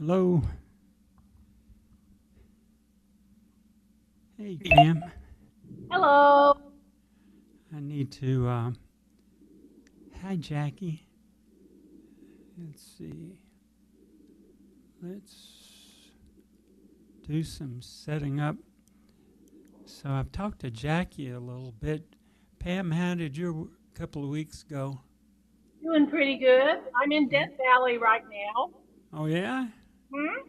Hello. Hey, Pam. Hello. I need to. Hi, Jackie. Let's see. Let's do some setting up. So I've talked to Jackie a little bit. Pam, how did your couple of weeks go? Doing pretty good. I'm in Yeah. Death Valley right now. Oh yeah, Hmm?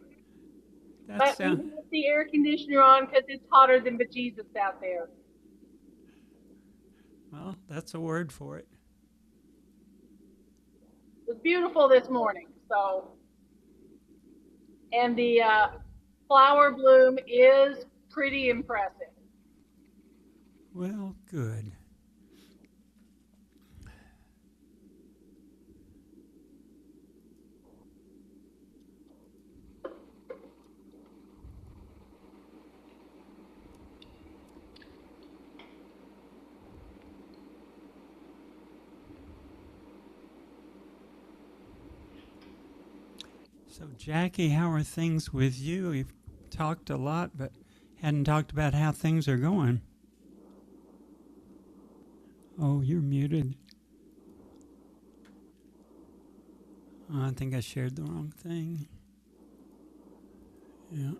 that's But we have the air conditioner on because it's hotter than bejesus out there. well. That's a word for it. It was beautiful this morning. And the flower bloom is pretty impressive. Well, good. So, Jackie, how are things with you? We've talked a lot, but hadn't talked about how things are going. Oh, you're muted. Oh, I think I shared the wrong thing. Yeah.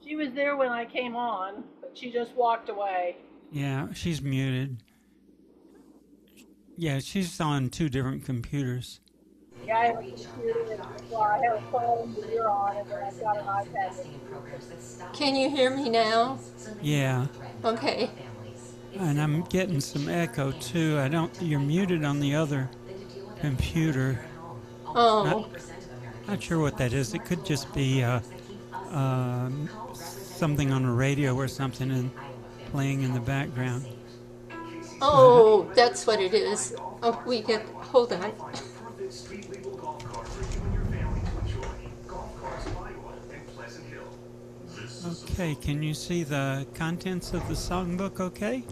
She was there when I came on, but she just walked away. Yeah, she's muted. Yeah, she's on two different computers. Yeah, I have a computer. Well, I have a phone that you're on, and then I've got an iPad that you're using. Can you hear me now? Yeah, Okay. and I'm getting some echo too. I don't. You're muted on the other computer. Not Oh, not sure what that is. It could just be something on a radio or something and playing in the background. But oh, that's what it is. Oh, we get. Hold on. okay, can you see the contents of the songbook? Okay.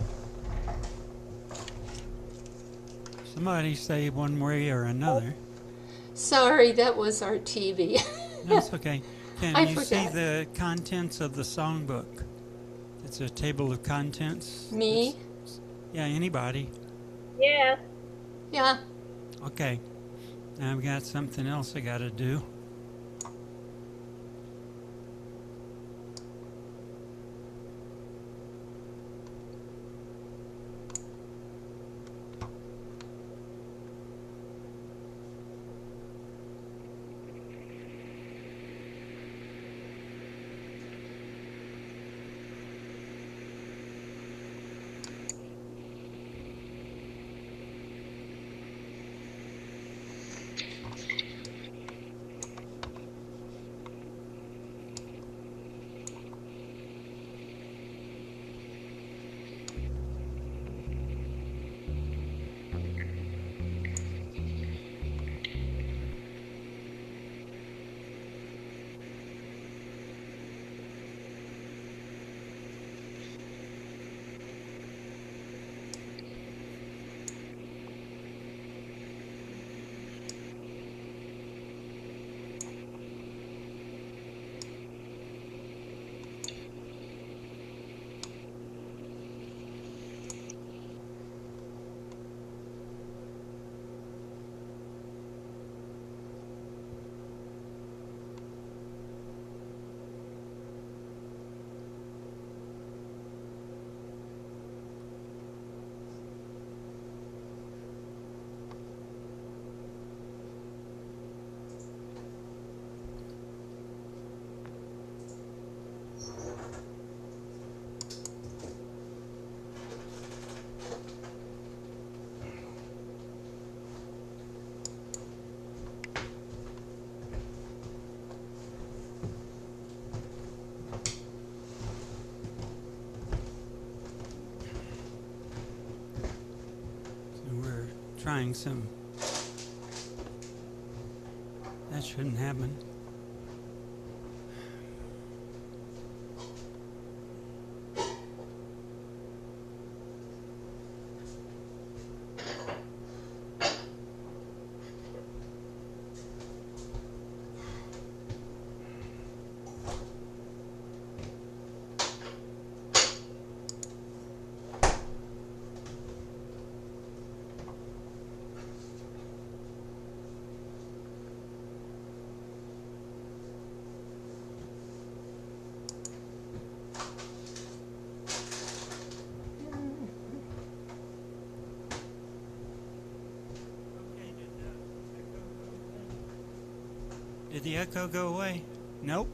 Somebody say one way or another. Sorry, that was our TV. No, it's okay. Can I you see forgot. the contents of the songbook? It's a table of contents. Me? Yeah, anybody. Yes. Yeah. Okay. Now I've got something else I got to do. So we're trying some. That shouldn't happen. Did the echo go away? Nope.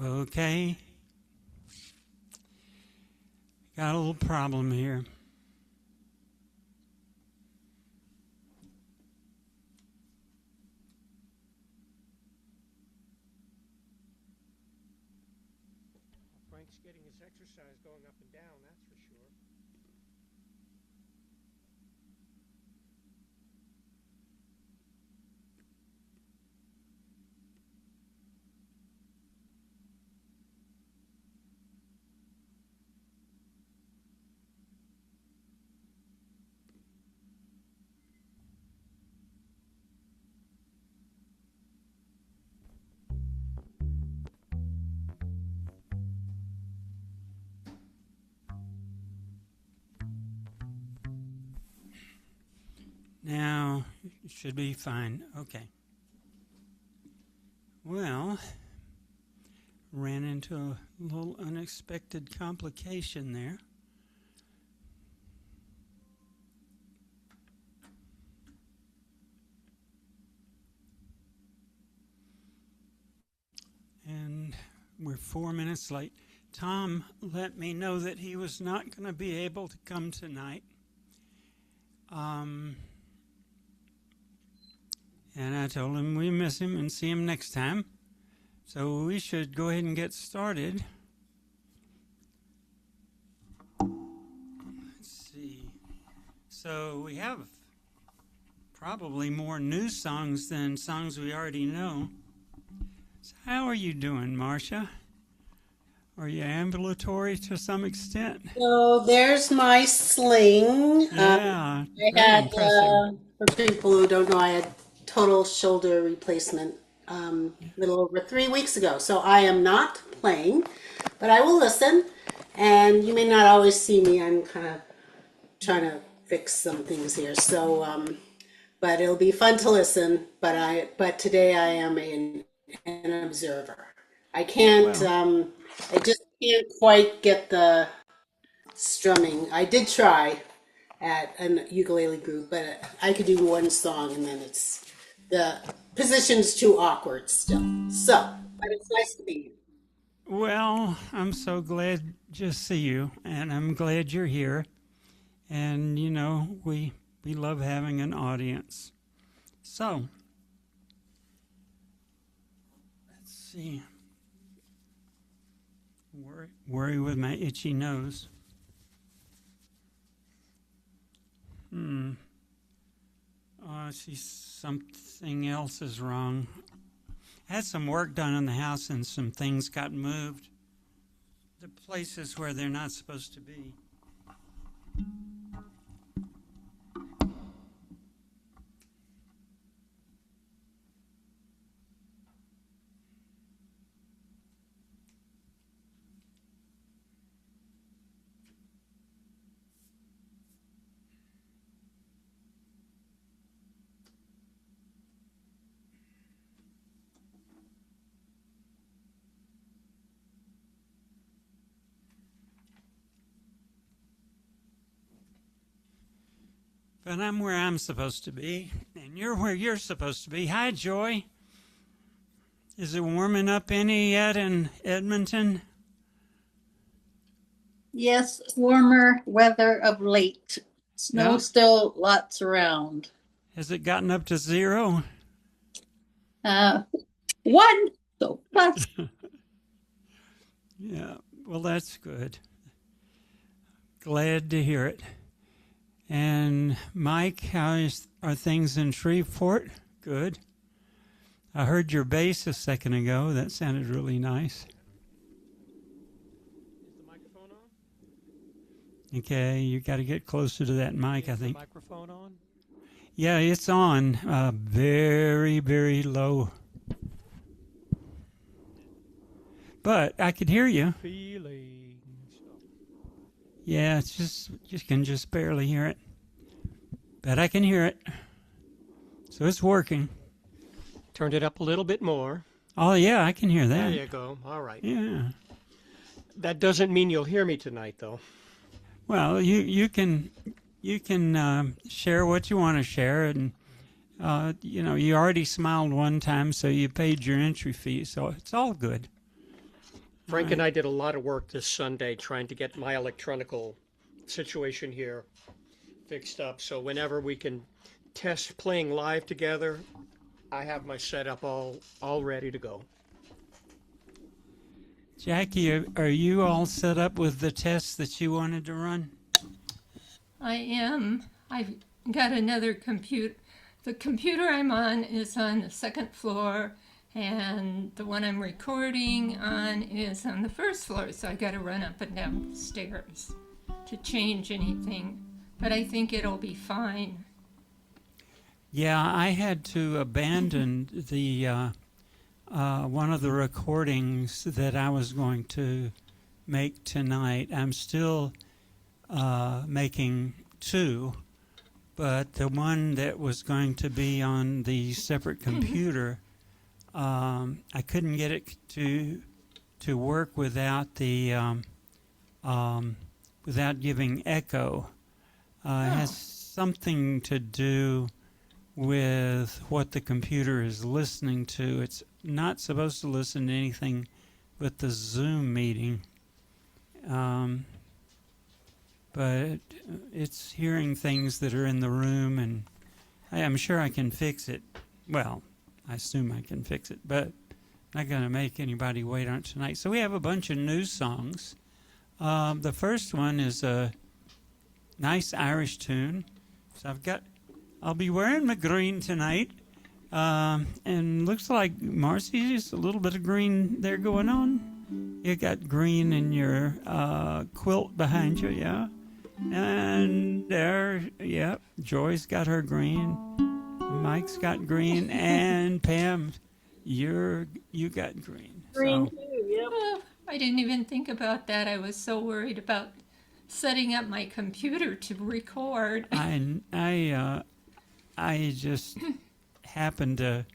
Okay. Got a little problem here. Frank's getting his exercise going up and down, that's for sure. Now, it should be fine. Okay. Well, ran into a little unexpected complication there. And we're 4 minutes late. Tom let me know that he was not going to be able to come tonight. And I told him we miss him and see him next time. So we should go ahead and get started. Let's see. So we have probably more new songs than songs we already know. So how are you doing, Marcia? Are you ambulatory to some extent? So there's my sling. Yeah, I very had, impressive. for people who don't know, I had total shoulder replacement a little over 3 weeks ago. So I am not playing, but I will listen. And you may not always see me. I'm kind of trying to fix some things here. So, but it'll be fun to listen. But today I am an observer. I can't. Well, I just can't quite get the strumming. I did try at a ukulele group, but I could do one song and then the position's too awkward still. So, but it's nice to be here. well, I'm so glad to see you, and I'm glad you're here. And you know, we love having an audience. So, let's see. Worry with my itchy nose. I see something else is wrong. I had some work done in the house and some things got moved to places where they're not supposed to be. But I'm where I'm supposed to be, and you're where you're supposed to be. Hi, Joy. Is it warming up any yet in Edmonton? Yes, warmer weather of late. Snow Yeah. still lots around. Has it gotten up to 0? Uh, one, so plus. Yeah. Well, that's good. Glad to hear it. And Mike, are things in Shreveport? Good. I heard your bass a second ago. That sounded really nice. Is the microphone on? Okay, you got to get closer to that mic, I Is the think. microphone on? Yeah, it's on. Very, very low. But I could hear you. Feelings. Yeah, it's just can just barely hear it. But I can hear it. So it's working. Turned it up a little bit more. Oh, yeah, I can hear There that. you go. All right. Yeah. That doesn't mean you'll hear me tonight, though. Well, you can share what you want to share, and you already smiled one time, so you paid your entry fee, so it's all good. Frank and I did a lot of work this Sunday trying to get my electronical situation here fixed up. So whenever we can test playing live together, I have my setup all ready to go. Jackie, are you all set up with the tests that you wanted to run? I am. I've got another computer. The computer I'm on is on the second floor, and the one I'm recording on is on the first floor, so I got to run up and down the stairs to change anything. But I think it'll be fine. Yeah, I had to abandon the one of the recordings that I was going to make tonight. I'm still making two, but the one that was going to be on the separate computer, I couldn't get it to work without the without giving echo. It has something to do with what the computer is listening to. It's not supposed to listen to anything but the Zoom meeting. But it's hearing things that are in the room, and I'm sure I can fix it. Well, I assume I can fix it, but not going to make anybody wait on it tonight. So we have a bunch of new songs. The first one is a nice Irish tune. So I'll be wearing my green tonight. And looks like Marcy's a little bit of green there going on. You got green in your quilt behind you, yeah? And there, yep, Joy's got her green. Mike's got green, and Pam, you got green. Green So, too, yep. Oh, I didn't even think about that. I was so worried about setting up my computer to record. I just happened to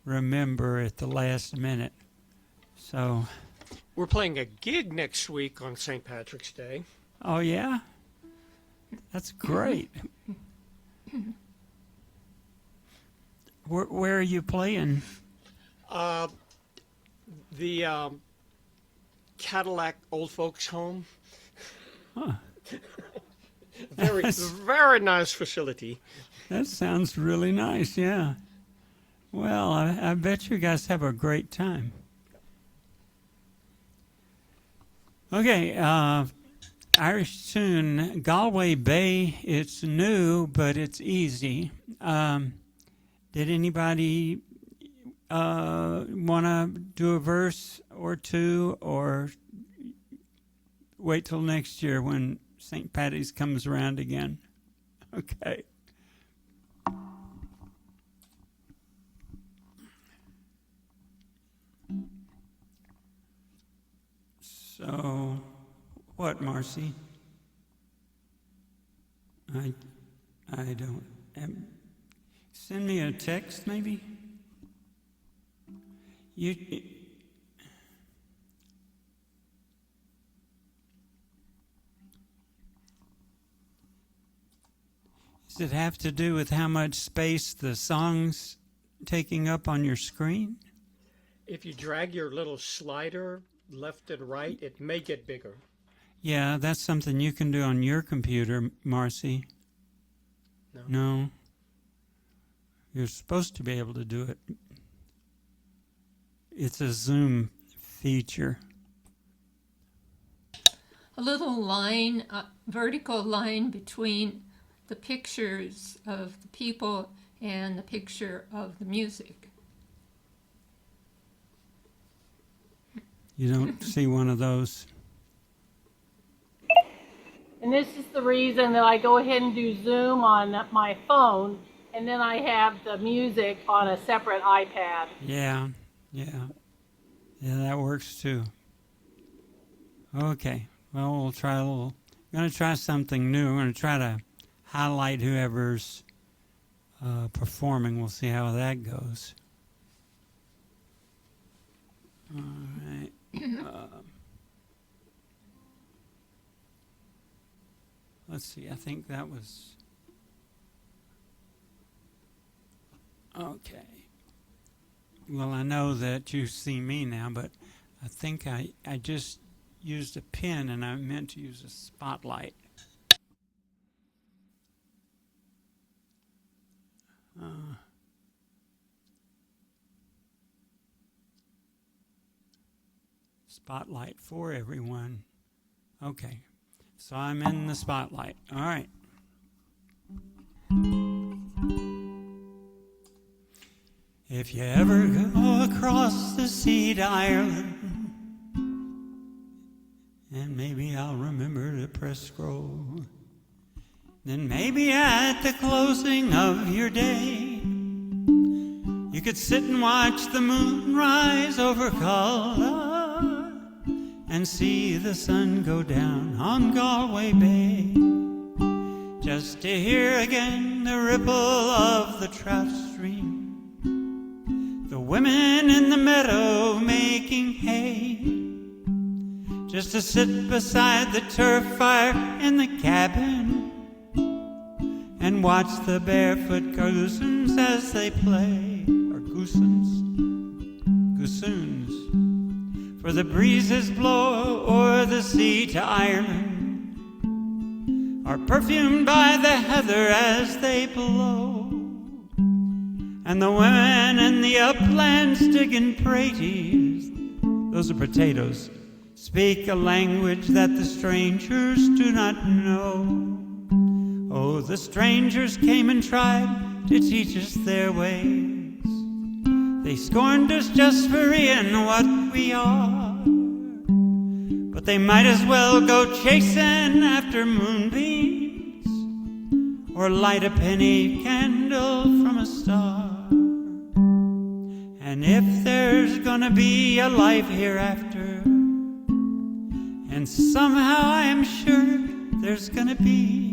remember at the last minute. So, We're playing a gig next week on St. Patrick's Day. oh yeah? That's great. Where are you playing? The Cadillac Old Folks Home. Huh. Very nice facility. That sounds really nice, yeah. Well, I bet you guys have a great time. Okay, Irish tune, Galway Bay. It's new, but it's easy. Did anybody want to do a verse or two, or wait till next year when St. Patty's comes around again? Okay. So, what, Marcy? I don't. Send me a text, maybe. You. Does it have to do with how much space the song's taking up on your screen? If you drag your little slider left and right, it may get bigger. Yeah, that's something you can do on your computer, Marcy. No. You're supposed to be able to do it. It's a Zoom feature. A little line, vertical line between the pictures of the people and the picture of the music. You don't see one of those. And this is the reason that I go ahead and do Zoom on my phone, and then I have the music on a separate iPad. Yeah, that works too. Okay, well, we'll try a little. I'm going to try something new. I'm going to try to highlight whoever's performing. We'll see how that goes. All right. Let's see. I think that was okay. Well, I know that you see me now, but I think I just used a pen and I meant to use a spotlight. Spotlight for everyone. Okay, so I'm in the spotlight. All right. If you ever go across the sea to Ireland, and maybe I'll remember to press scroll, then maybe at the closing of your day, you could sit and watch the moon rise over Culloch and see the sun go down on Galway Bay, just to hear again the ripple of the trout stream, the women in the meadow making hay, just to sit beside the turf fire in the cabin and watch the barefoot goosoons as they play, or goosoons, for the breezes blow o'er the sea to Ireland, are perfumed by the heather as they blow, and the women in the uplands digging praties, those are potatoes, speak a language that the strangers do not know. Oh, the strangers came and tried to teach us their ways. They scorned us just for being what we are, but they might as well go chasing after moonbeams or light a penny candle from a star. And if there's gonna be a life hereafter, and somehow I am sure there's gonna be,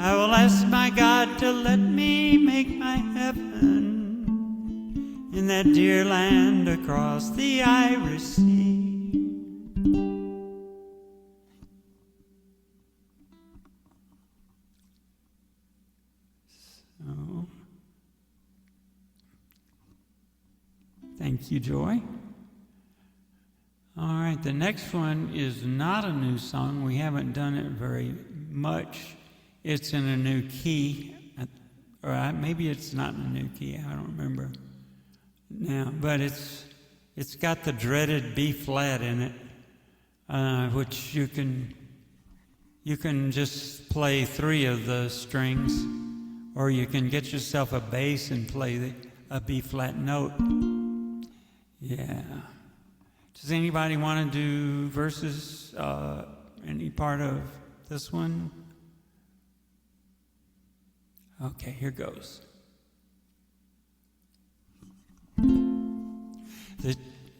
I will ask my God to let me make my heaven in that dear land across the Irish Sea. So, thank you, Joy. All right, the next one is not a new song. We haven't done it very much. It's in a new key, or maybe it's not in a new key. I don't remember now, but it's got the dreaded B flat in it, which you can just play 3 of the strings, or you can get yourself a bass and play a B flat note. Yeah. Does anybody want to do verses? Any part of this one? Okay, here goes.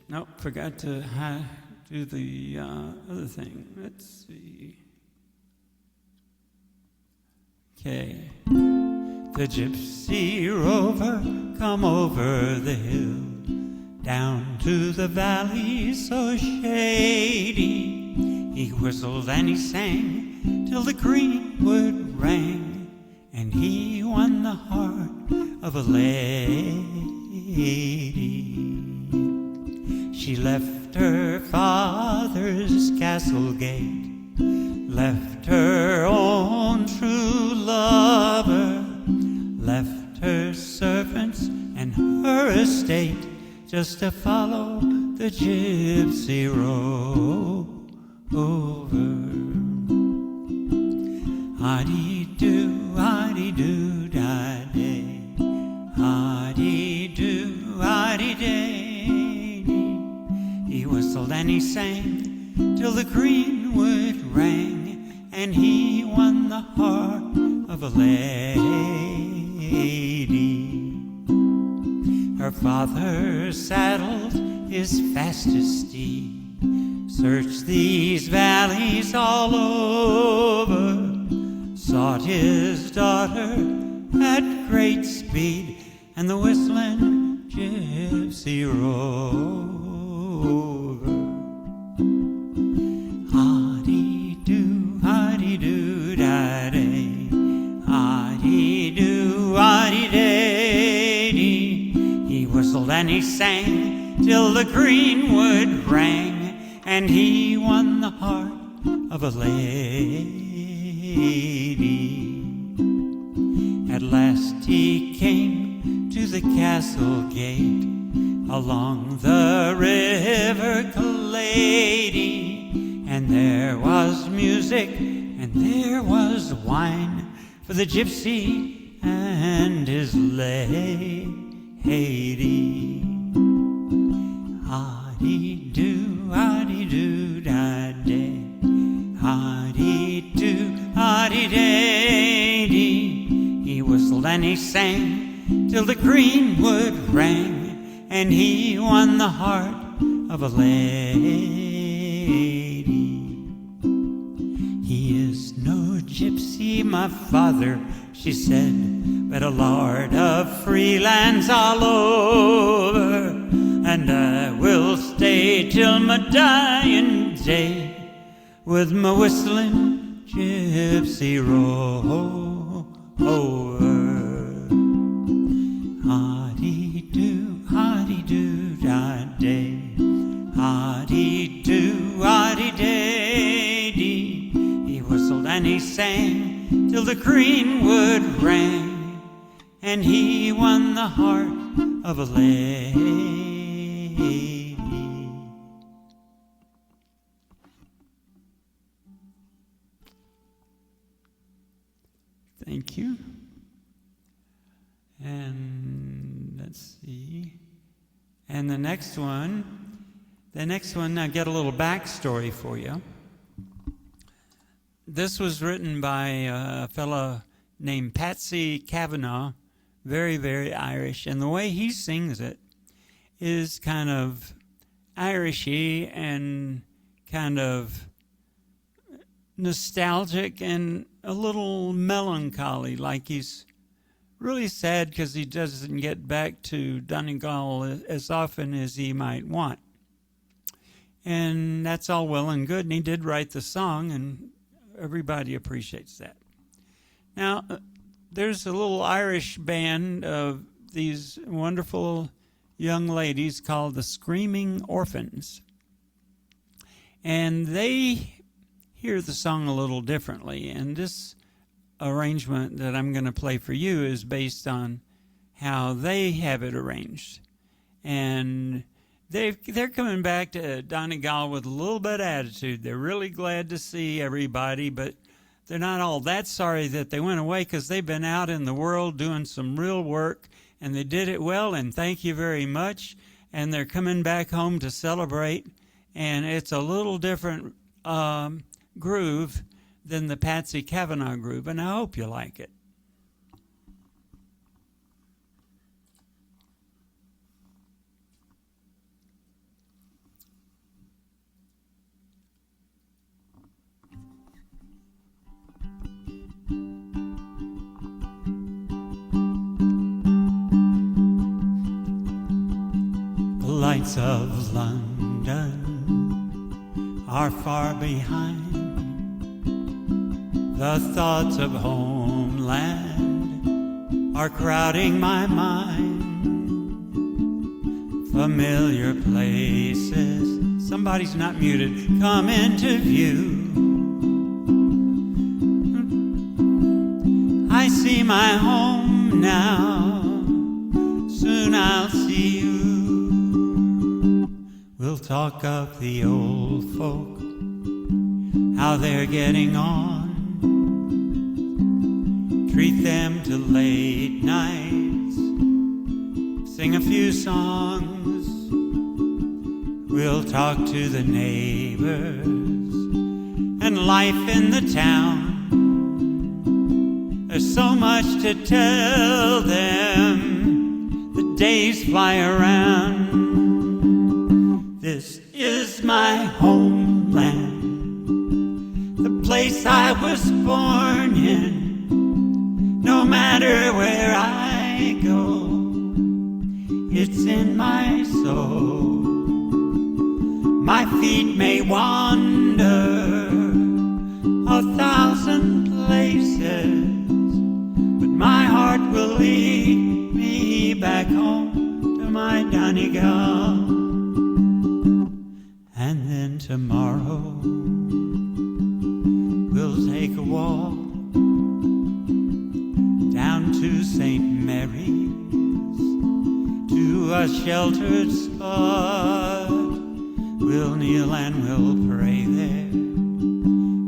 Nope, forgot to do the other thing. Let's see. Okay. The gypsy rover come over the hill, down to the valley so shady. He whistled and he sang till the greenwood rang, and he won the heart of a lady. She left her father's castle gate, left her own true lover, left her servants and her estate, just to follow the gypsy rover. Hidey-do, da-day, hidey-do, day. He and he sang till the greenwood rang, and he won the heart of a lady. Her father saddled his fastest steed, searched these valleys all over, sought his daughter at great speed, and the whistling gypsy rover. Ha-dee-doo, ha-dee-doo, da-day, ha-dee-doo, ha-dee-day-dee. He whistled and he sang till the greenwood rang, and he won the heart of a lady. At last he came to the castle gate, along the river Clady, and there was music and there was wine for the gypsy and his lady. Ha-dee-doo, ha-dee-doo, da-day, ha-dee-doo, ha-dee-day-dee. He whistled and he sang till the greenwood rang, and he won the heart of a lady. He is no gypsy, my father, she said, but a lord of free lands all over, and I will stay till my dying day with my whistling gypsy rover. Ha-dee-doo, ha-dee-doo, da-day, ha-dee-doo, ha-dee-day-dee. He whistled and he sang till the greenwood rang, and he won the heart of a lady. Thank you. And let's see. And the next one, I get a little backstory for you. This was written by a fellow named Patsy Kavanagh, very, very Irish. And the way he sings it is kind of Irishy and kind of nostalgic and a little melancholy, like he's really sad because he doesn't get back to Donegal as often as he might want. And that's all well and good, and he did write the song, and everybody appreciates that. Now, there's a little Irish band of these wonderful young ladies called the Screaming Orphans. And they hear the song a little differently. And this arrangement that I'm going to play for you is based on how they have it arranged. And they're coming back to Donegal with a little bit of attitude. They're really glad to see everybody, but they're not all that sorry that they went away, because they've been out in the world doing some real work, and they did it well, and thank you very much. And they're coming back home to celebrate, and it's a little different groove than the Patsy Kavanagh groove, and I hope you like it. The lights of London are far behind. The thoughts of homeland are crowding my mind. Familiar places, somebody's not muted, come into view. I see my home now, soon I'll see you. We'll talk of the old folk, how they're getting on. Treat them to late nights, sing a few songs. We'll talk to the neighbors and life in the town. There's so much to tell them, the days fly around. This is my homeland, the place I was born in. No matter where I go, it's in my soul. My feet may wander 1,000 places, but my heart will lead me back home to my Donegal. And then tomorrow we'll take a walk down to St. Mary's, to a sheltered spot. We'll kneel and we'll pray there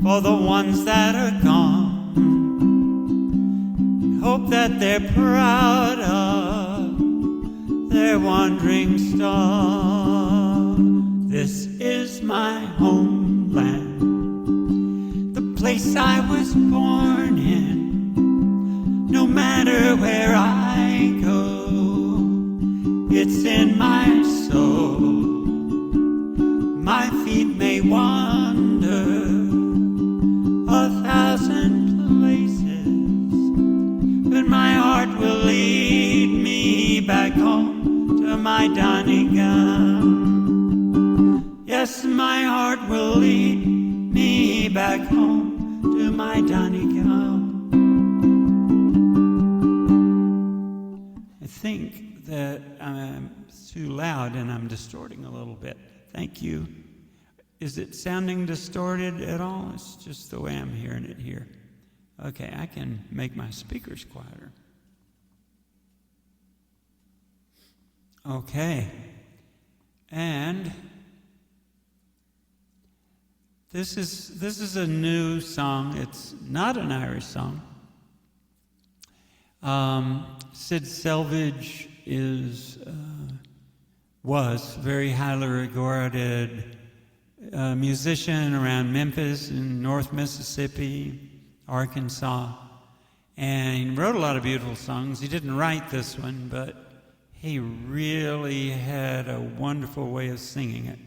for the ones that are gone, and hope that they're proud of their wandering star. This is my homeland, the place I was born in. No matter where I go, it's in my soul. My feet may wander 1,000 places, but my heart will lead me back home to my Donegal. Yes, my heart will lead me back home to my Donegal. I think that I'm too loud and I'm distorting a little bit. Thank you. Is it sounding distorted at all? It's just the way I'm hearing it here. Okay, I can make my speakers quieter. Okay. And this is a new song. It's not an Irish song. Sid Selvage was very highly regarded musician around Memphis in North Mississippi, Arkansas, and he wrote a lot of beautiful songs. He didn't write this one, but he really had a wonderful way of singing it.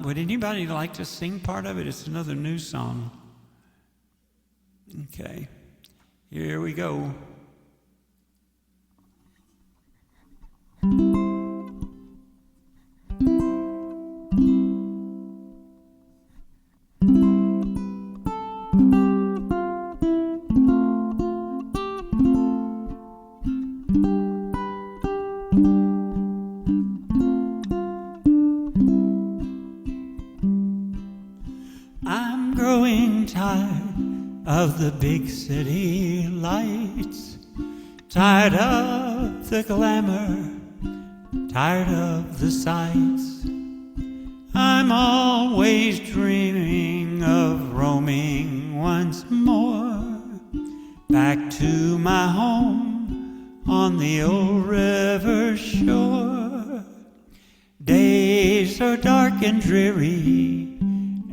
Would anybody like to sing part of it? It's another new song. Okay, here we go. I'm growing tired of the big city lights, tired of the glamour, tired of the sights. I'm always dreaming of roaming once more back to my home on the old river shore. Days are dark and dreary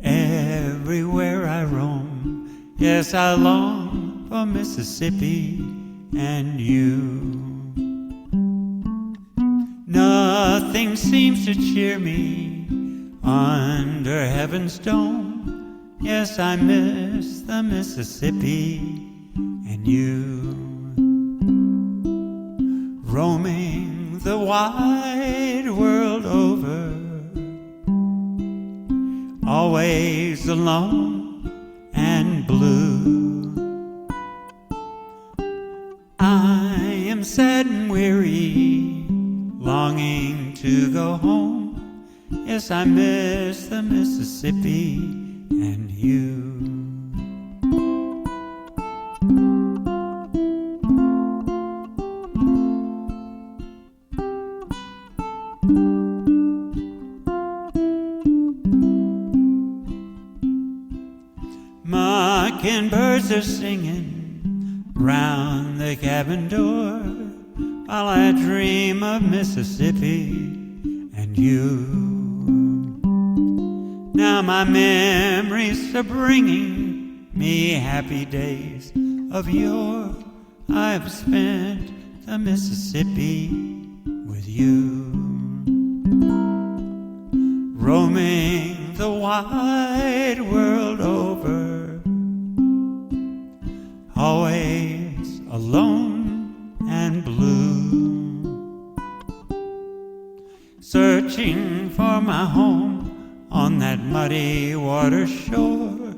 everywhere I roam. Yes, I long for Mississippi and you. Nothing seems to cheer me under heaven's dome. Yes, I miss the Mississippi and you. Roaming the wide world over, always alone and blue. I am sad and weary, longing to go home. Yes, I miss the Mississippi and you. Mockingbirds are singing round the cabin door while I dream of Mississippi and you. Now my memories are bringing me happy days of yore. I've spent the Mississippi with you, roaming the wide world over, always alone and blue, searching for my home on that muddy water shore.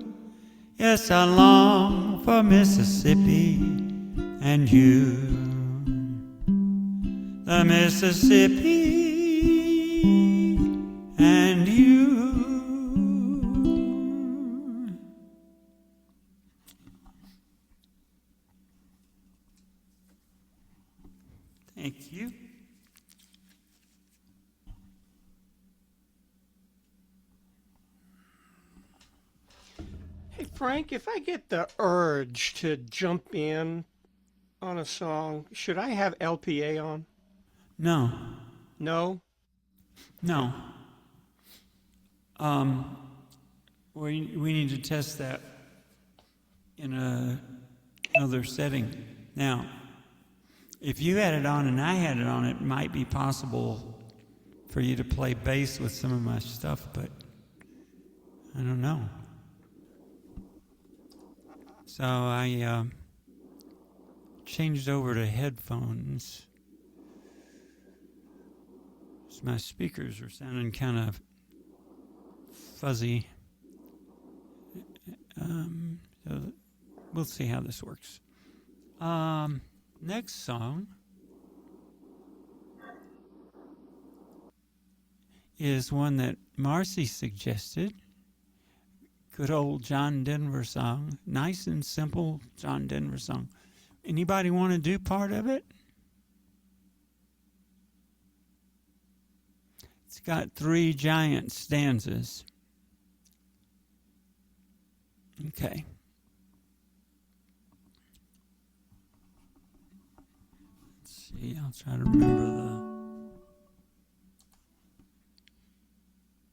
Yes, I long for Mississippi and you, the Mississippi and you. Thank you. Hey, Frank, if I get the urge to jump in on a song, should I have LPA on? No, No? no. We need to test that in another setting. Now, if you had it on and I had it on, it might be possible for you to play bass with some of my stuff, but I don't know. So I changed over to headphones. So my speakers were sounding kind of fuzzy. So we'll see how this works. Next song is one that Marcy suggested. Good old John Denver song. Nice and simple John Denver song. Anybody want to do part of it? It's got 3 giant stanzas. Okay. Let's see, I'll try to remember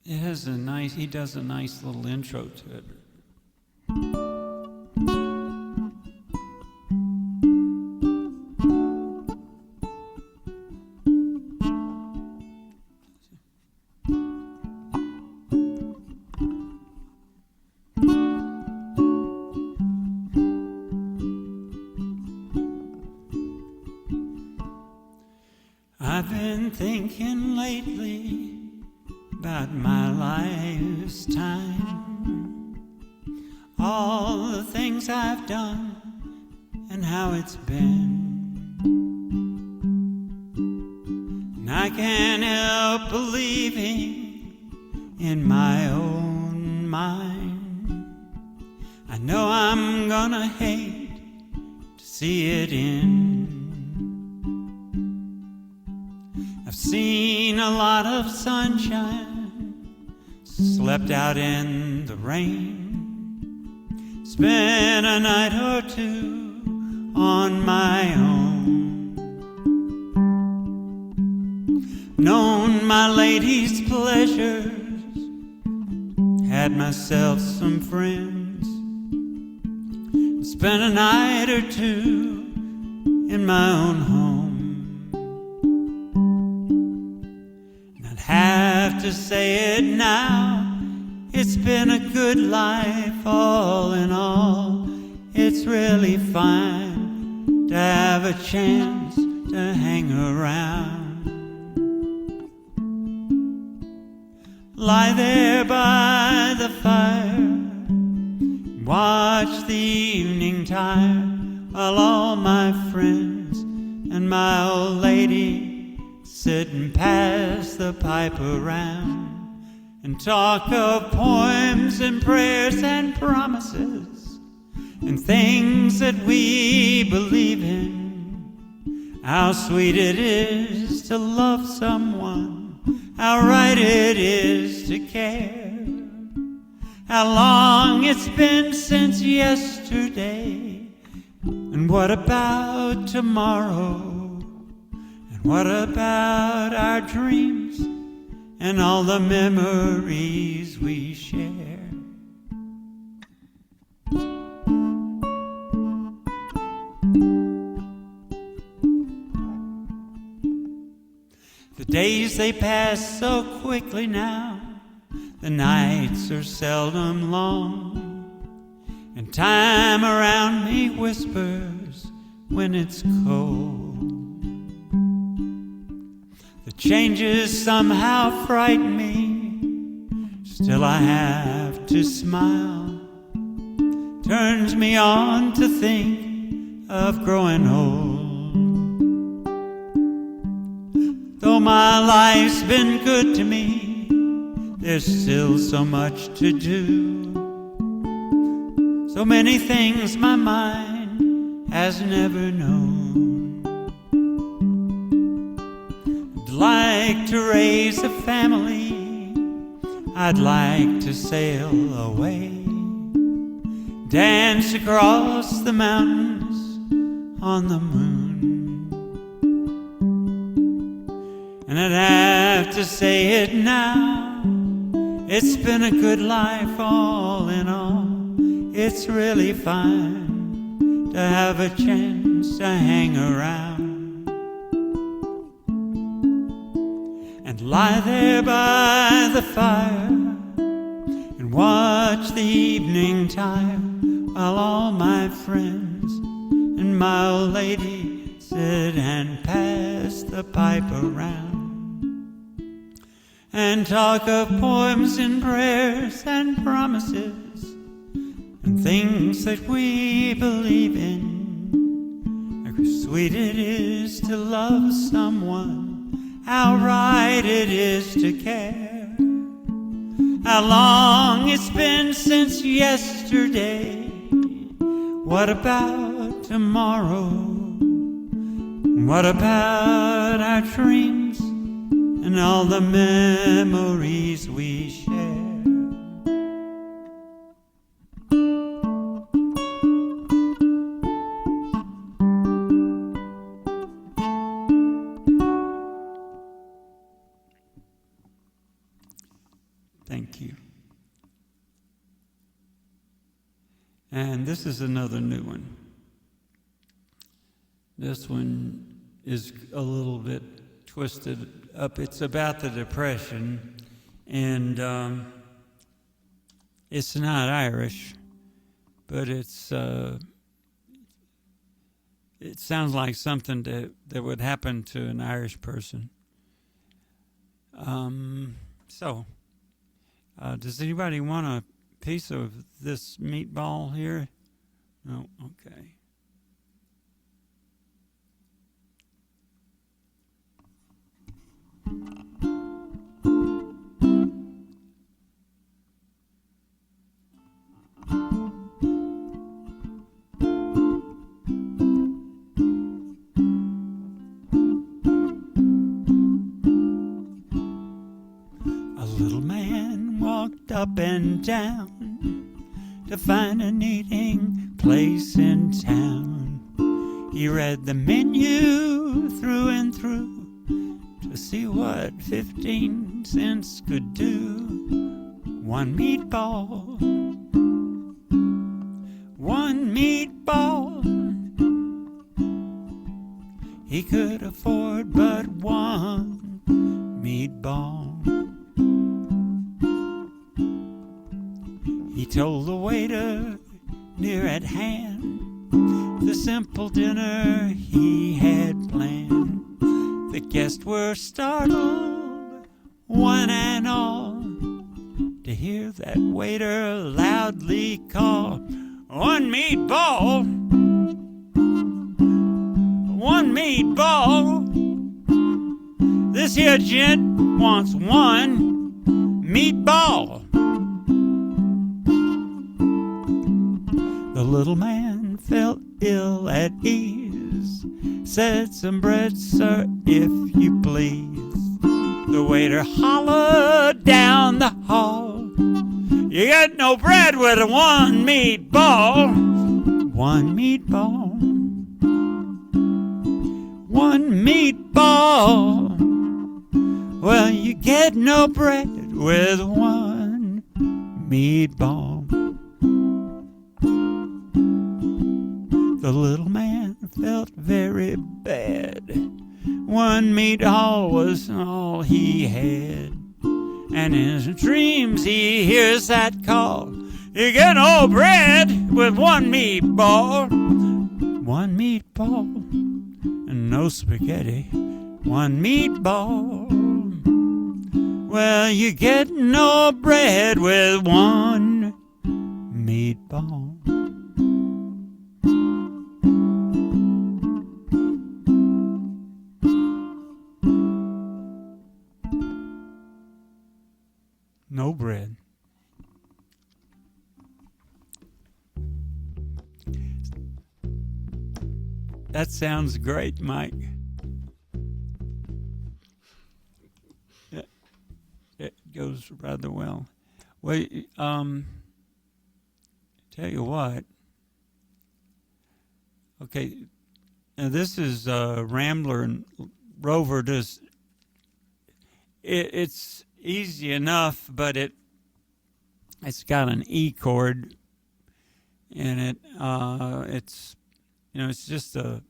he does a nice little intro to it. I've been thinking lately about my life's time, all the things I've done and how it's been. And I can't help believing in my own mind. I know I'm gonna hate to see it end. I've seen a lot of sunshine, slept out in the rain, spent a night or two on my own, known my lady's pleasures, had myself some friends, spent a night or two in my own home. Have to say it now, it's been a good life all in all. It's really fine to have a chance to hang around, lie there by the fire, watch the evening tide, while all my friends and my old lady sit and pass the pipe around and talk of poems and prayers and promises and things that we believe in. How sweet it is to love someone, how right it is to care, how long it's been since yesterday, and what about tomorrow? What about our dreams and all the memories we share. The days they pass so quickly now, the nights are seldom long, and time around me whispers when it's cold. The changes somehow frighten me, still I have to smile. Turns me on to think of growing old. Though my life's been good to me, there's still so much to do. So many things my mind has never known. I'd like to raise a family, I'd like to sail away, dance across the mountains on the moon. And I'd have to say it now, it's been a good life all in all. It's really fine to have a chance to hang around and lie there by the fire and watch the evening tide while all my friends and my old lady sit and pass the pipe around and talk of poems and prayers and promises and things that we believe in. How sweet it is to love someone, how right it is to care. How long it's been since yesterday. What about tomorrow? What about our dreams and all the memories we share? Thank you. And this is another new one. This one is a little bit twisted up. It's about the Depression, and it's not Irish, but it sounds like something that would happen to an Irish person. Does anybody want a piece of this meatball here? No? Okay. Up and down to find an eating place in town. He read the menu through and through to see what 15 cents could do. One meatball, one meatball. He could afford but one meatball. He told the waiter near at hand the simple dinner he had planned. The guests were startled, one and all, to hear that waiter loudly call, "One meatball! One meatball! This here gent wants one meatball!" The little man felt ill at ease, said, "Some bread, sir, if you please." The waiter hollered down the hall, "You got no bread with a one meatball." One meatball, one meatball, Well, you get no bread with one meatball. The little man felt very bad. One meatball was all he had. And in his dreams he hears that call. You get no bread with one meatball. One meatball and no spaghetti. One meatball. Well, you get no bread with one meatball. No bread. That sounds great, Mike. It goes rather well. Well, tell you what. Okay, now this is Rambler and Rover. It's easy enough, but it's got an E chord in it. It's it's just a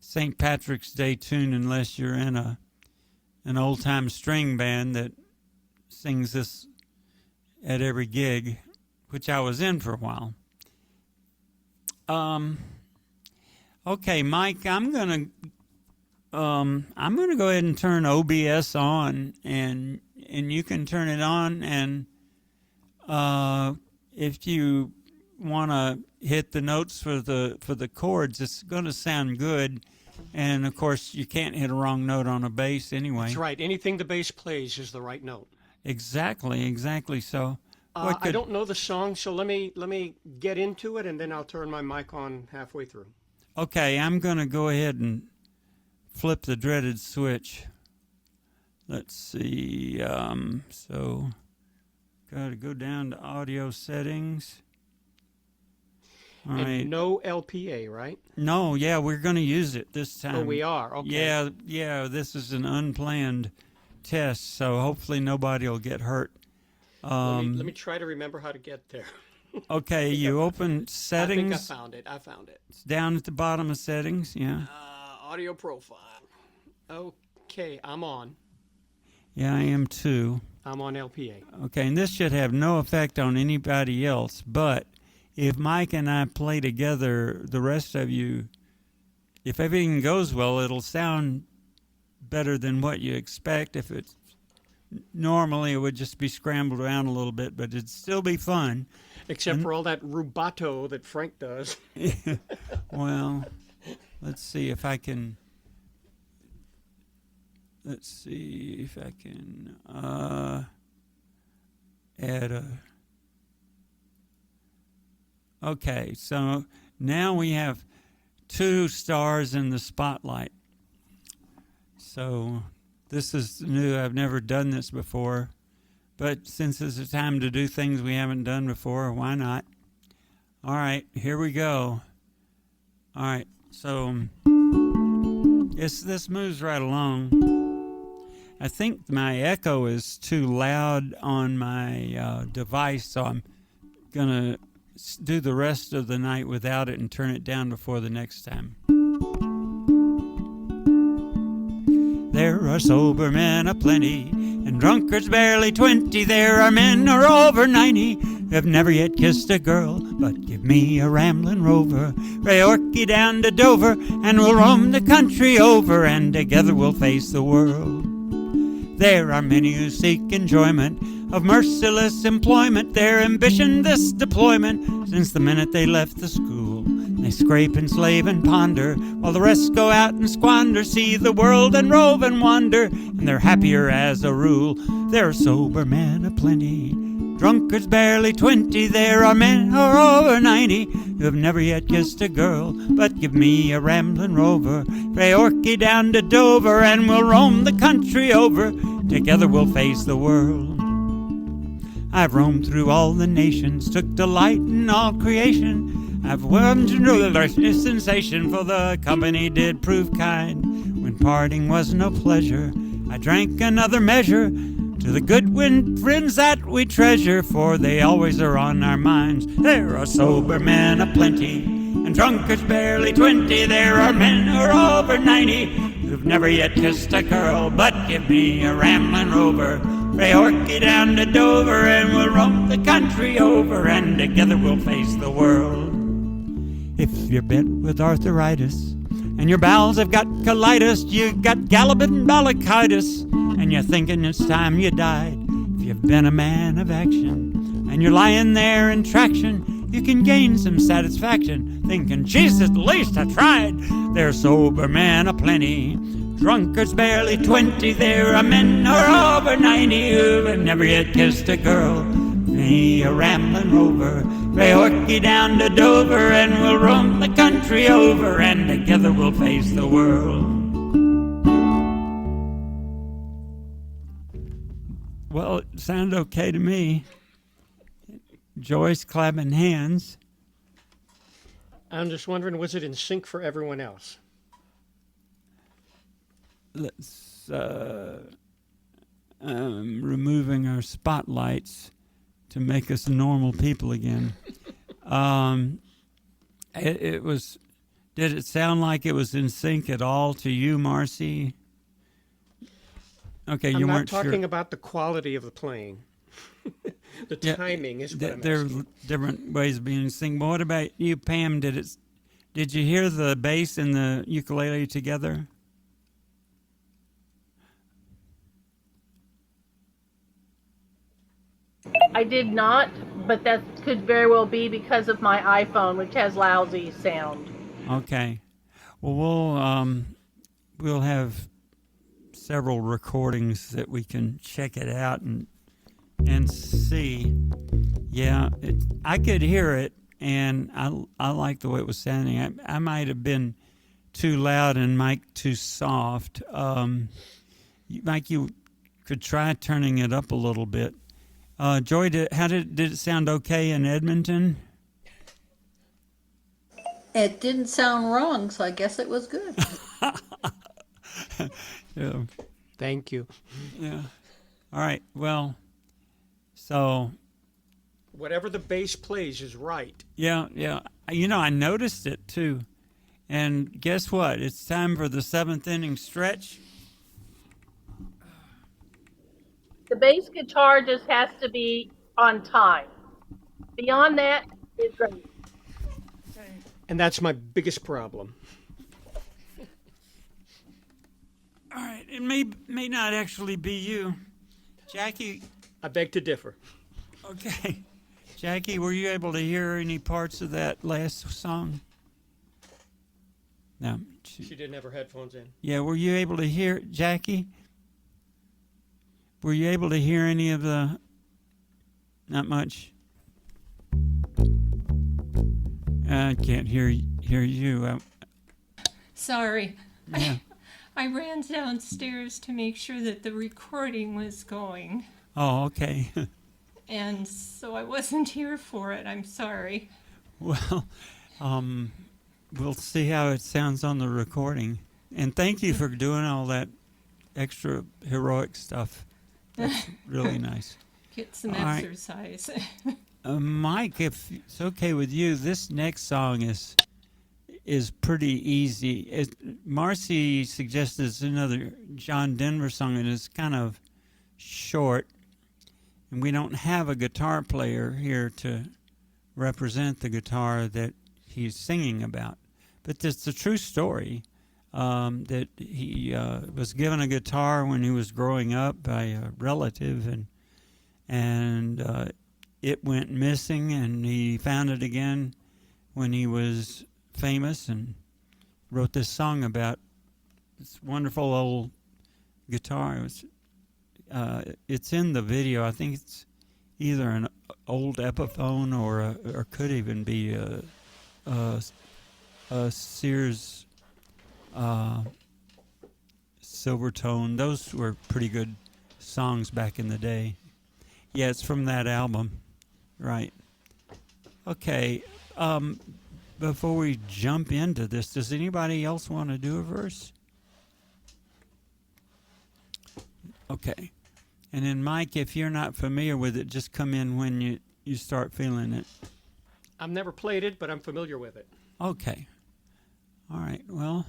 St. Patrick's Day tune, unless you're in an old time string band that sings this at every gig, which I was in for a while. Okay, Mike, I'm gonna go ahead and turn OBS on, and you can turn it on, and if you want to hit the notes for the chords, it's going to sound good. And of course, you can't hit a wrong note on a bass anyway. That's right. Anything the bass plays is the right note. Exactly. So, I don't know the song, so let me get into it, and then I'll turn my mic on halfway through. Okay, I'm going to go ahead and flip the dreaded switch. Let's see. So, got to go down to audio settings. All and right. No LPA, right? No, yeah, we're going to use it this time. Oh, we are? Okay. Yeah, this is an unplanned test, so hopefully nobody will get hurt. Let me try to remember how to get there. Okay, you open settings. I think I found it. It's down at the bottom of settings, yeah. Audio profile. Okay, I'm on. Yeah, I am too. I'm on LPA. Okay, and this should have no effect on anybody else, but if Mike and I play together, the rest of you, if everything goes well, it'll sound better than what you expect. If it's normally, it would just be scrambled around a little bit, but it'd still be fun. Except for all that rubato that Frank does. Well, let's see if I can. Let's see if I can add a. Okay, so now we have 2 stars in the spotlight. So this is new. I've never done this before. But since it's a time to do things we haven't done before, why not? All right, here we go. All right, so this moves right along. I think my echo is too loud on my device, so I'm going to do the rest of the night without it and turn it down before the next time. There are sober men aplenty, and drunkards barely 20. There are men who are over 90 who have never yet kissed a girl. But give me a ramblin' rover, Rayorki down to Dover, and we'll roam the country over, and together we'll face the world. There are many who seek enjoyment of merciless employment, their ambition this deployment, since the minute they left the school. They scrape and slave and ponder, while the rest go out and squander, see the world and rove and wander, and they're happier as a rule. There are sober men aplenty, drunkards barely 20. There are men who are over 90 who have never yet kissed a girl. But give me a ramblin' rover, Rayorki down to Dover, and we'll roam the country over, together we'll face the world. I've roamed through all the nations, took delight in all creation. I've wormed a sensation, for the company did prove kind. When parting was no pleasure, I drank another measure to the good friends that we treasure, for they always are on our minds. There are sober men aplenty, and drunkards barely 20. There are men who are over 90 who've never yet kissed a girl. But give me a rambling rover, Ray Horky down to Dover, and we'll roam the country over, and together we'll face the world. If you're bent with arthritis and your bowels have got colitis, you've got galloping and bronchitis, and you're thinking it's time you died. If you've been a man of action and you're lying there in traction, you can gain some satisfaction thinking, Jesus, at least I tried. There's sober men aplenty, drunkards barely 20. There are men who are over 90 who've never yet kissed a girl. Me a rambling rover, Ray Horky down to Dover, and we'll roam the country over, and together we'll face the world. Well, it sounded okay to me. Joyce clapping hands. I'm just wondering, was it in sync for everyone else? Let's removing our spotlights to make us normal people again. It was. Did it sound like it was in sync at all to you, Marcy? Okay, you weren't sure. I'm not talking about the quality of the playing. The timing is what I'm There are asking. different ways of being in sync. But what about you, Pam? Did you hear the bass and the ukulele together? I did not, but that could very well be because of my iPhone, which has lousy sound. Okay. Well, we'll have several recordings that we can check it out and see. Yeah, I could hear it, and I like the way it was sounding. I might have been too loud and Mike too soft. Mike, you could try turning it up a little bit. Joy, did it sound okay in Edmonton? It didn't sound wrong, so I guess it was good. Yeah. Thank you. Yeah. All right. Well, so. Whatever the bass plays is right. Yeah. I noticed it too. And guess what? It's time for the 7th inning stretch. The bass guitar just has to be on time. Beyond that, it's great. And that's my biggest problem. All right. It may not actually be you. Jackie. I beg to differ. Okay. Jackie, were you able to hear any parts of that last song? No. She didn't have her headphones in. Yeah, were you able to hear, Jackie? Were you able to hear any of the... Not much? I can't hear you. Sorry. Yeah. I ran downstairs to make sure that the recording was going. Oh, okay. And so I wasn't here for it. I'm sorry. Well, we'll see how it sounds on the recording. And thank you for doing all that extra heroic stuff. That's really nice. Get some all right. exercise. Mike, if it's okay with you, this next song is pretty easy. Marcy suggested it's another John Denver song, and it's kind of short. And we don't have a guitar player here to represent the guitar that he's singing about. But it's a true story that he was given a guitar when he was growing up by a relative, and it went missing, and he found it again when he was famous and wrote this song about this wonderful old guitar. It's in the video. I think it's either an old Epiphone or could even be a Sears Silvertone. Those were pretty good songs back in the day. Yeah, it's from that album. Right. Okay. Before we jump into this, does anybody else want to do a verse? Okay. And then, Mike, if you're not familiar with it, just come in when you start feeling it. I've never played it, but I'm familiar with it. Okay. All right. Well.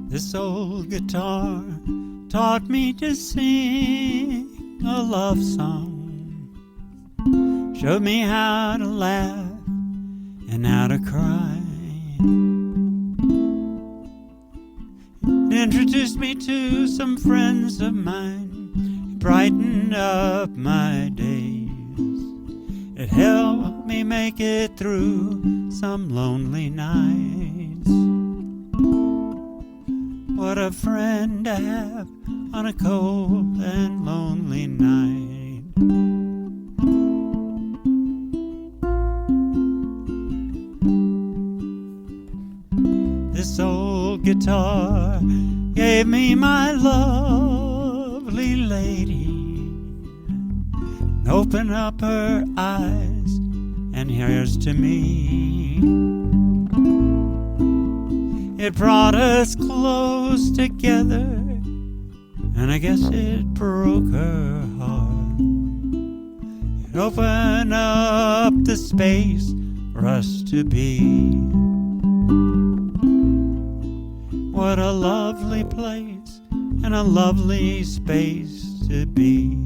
This old guitar taught me to sing a love song, showed me how to laugh and how to cry, introduced me to some friends of mine, brightened up my days. It helped me make it through some lonely nights. What a friend to have on a cold and lonely night. This old guitar gave me my lovely lady. Open up her eyes and here's to me. It brought us close together, and I guess it broke her heart. It opened up the space for us to be. What a lovely place and a lovely space to be.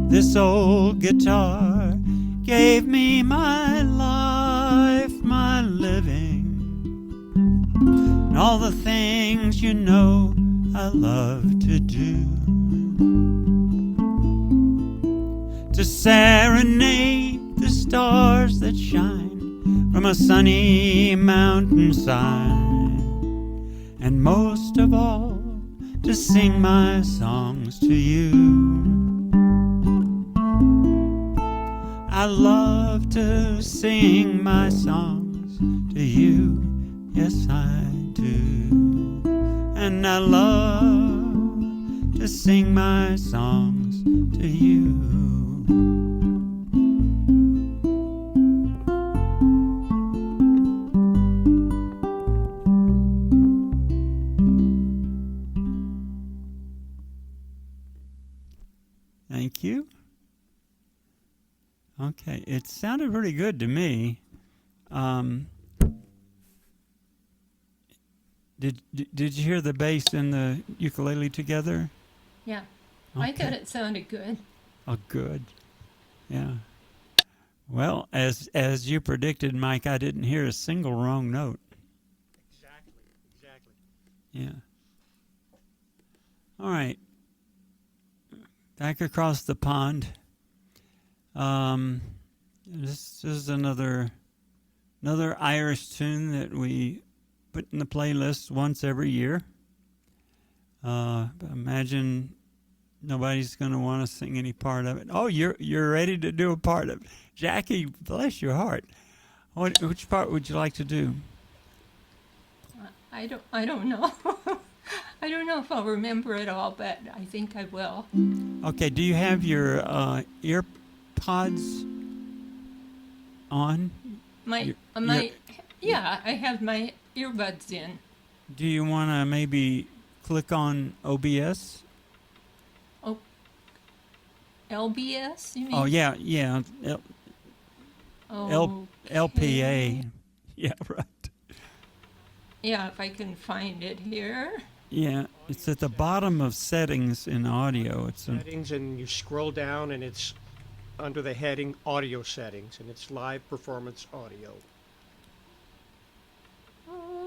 This old guitar gave me my life, my living, and all the things you know I love to do. To serenade the stars that shine from a sunny mountainside, and most of all, to sing my songs to you. I love to sing my songs to you, yes I do. And I love to sing my songs to you. Thank you. Okay, it sounded pretty good to me. Did you hear the bass and the ukulele together? Yeah, Okay. I thought it sounded good. Oh, good. Yeah. Well, as you predicted, Mike, I didn't hear a single wrong note. Exactly. Yeah. All right. Back across the pond. This is another Irish tune that we put in the playlist once every year. Imagine nobody's going to want to sing any part of it. Oh, you're ready to do a part of it. Jackie, bless your heart. Which part would you like to do? I don't know. I don't know if I'll remember it all, but I think I will. Okay, do you have your earpods on? Yeah, I have my earbuds in. Do you want to maybe click on OBS? Oh, LBS, you mean? Oh, yeah. Oh, LPA. Yeah, right. yeah, if I can find it here. Yeah, it's at the bottom of settings in audio. It's Settings, and you scroll down, and it's under the heading Audio Settings, and it's Live Performance Audio.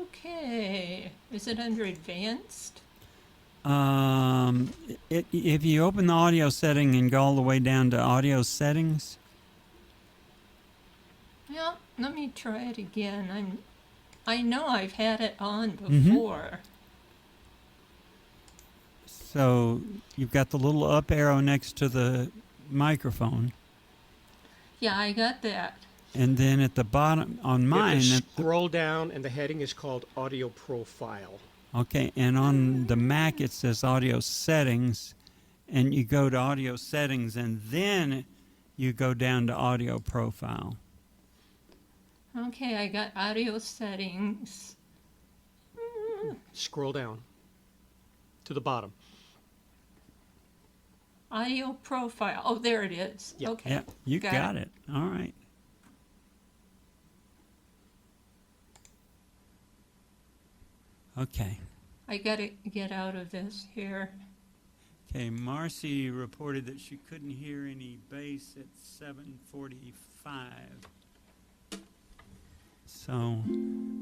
Okay. Is it under Advanced? if you open the audio setting and go all the way down to audio settings. Yeah, let me try it again. I know I've had it on before. So you've got the little up arrow next to the microphone. Yeah, I got that. And then at the bottom on You have mine, to scroll down, and the heading is called Audio Profile. okay, and on the Mac it says audio settings, and you go to audio settings, and then you go down to audio profile. Okay, I got audio settings. Scroll down to the bottom. Audio profile. Oh, there it is. Yeah. Okay. Yeah, you got it. All right. Okay. I got to get out of this here. Okay, Marcy reported that she couldn't hear any bass at 7:45. So,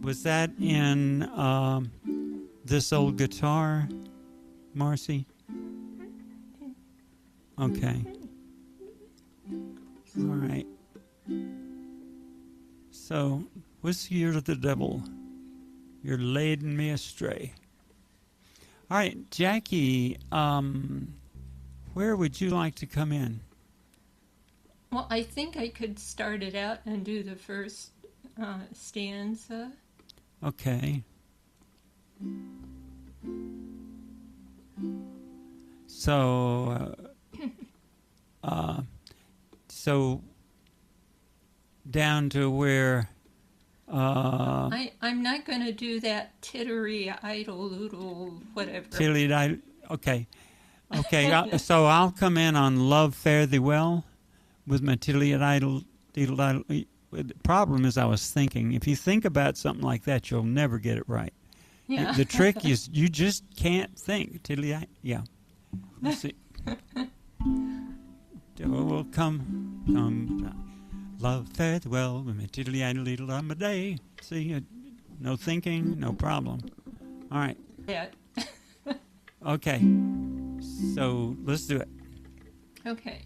was that in this old guitar, Marcy? Okay. All right. So, whiskey you're the devil. You're leading me astray. All right, Jackie, where would you like to come in? Well, I think I could start it out and do the first stanza. Okay. So, so down to where I'm not going to do that tittery idle oodle whatever. okay. So I'll come in on Love Fare Thee Well with my tiddly idle diddle idle. The problem is I was thinking, if you think about something like that, you'll never get it right. Yeah. The trick is you just can't think. Tiddly, yeah. Let's see. Will come. Love fare thee well with my tiddly idle diddle on my day. See, no thinking, no problem. All right. Yeah. Okay. So let's do it. Okay.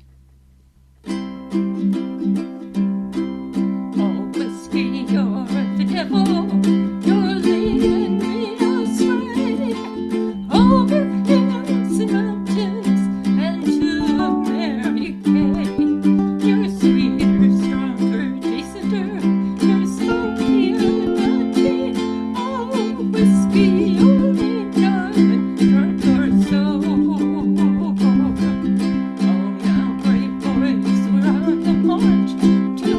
Oh, whiskey, you're the devil. You're leading me astray. Over hills and mountains and to America. You're sweeter, stronger, decenter. You're smokier, nutty. Oh, whiskey, you're the darling. Drunk or sober. Oh, now, brave boys, we're on the march to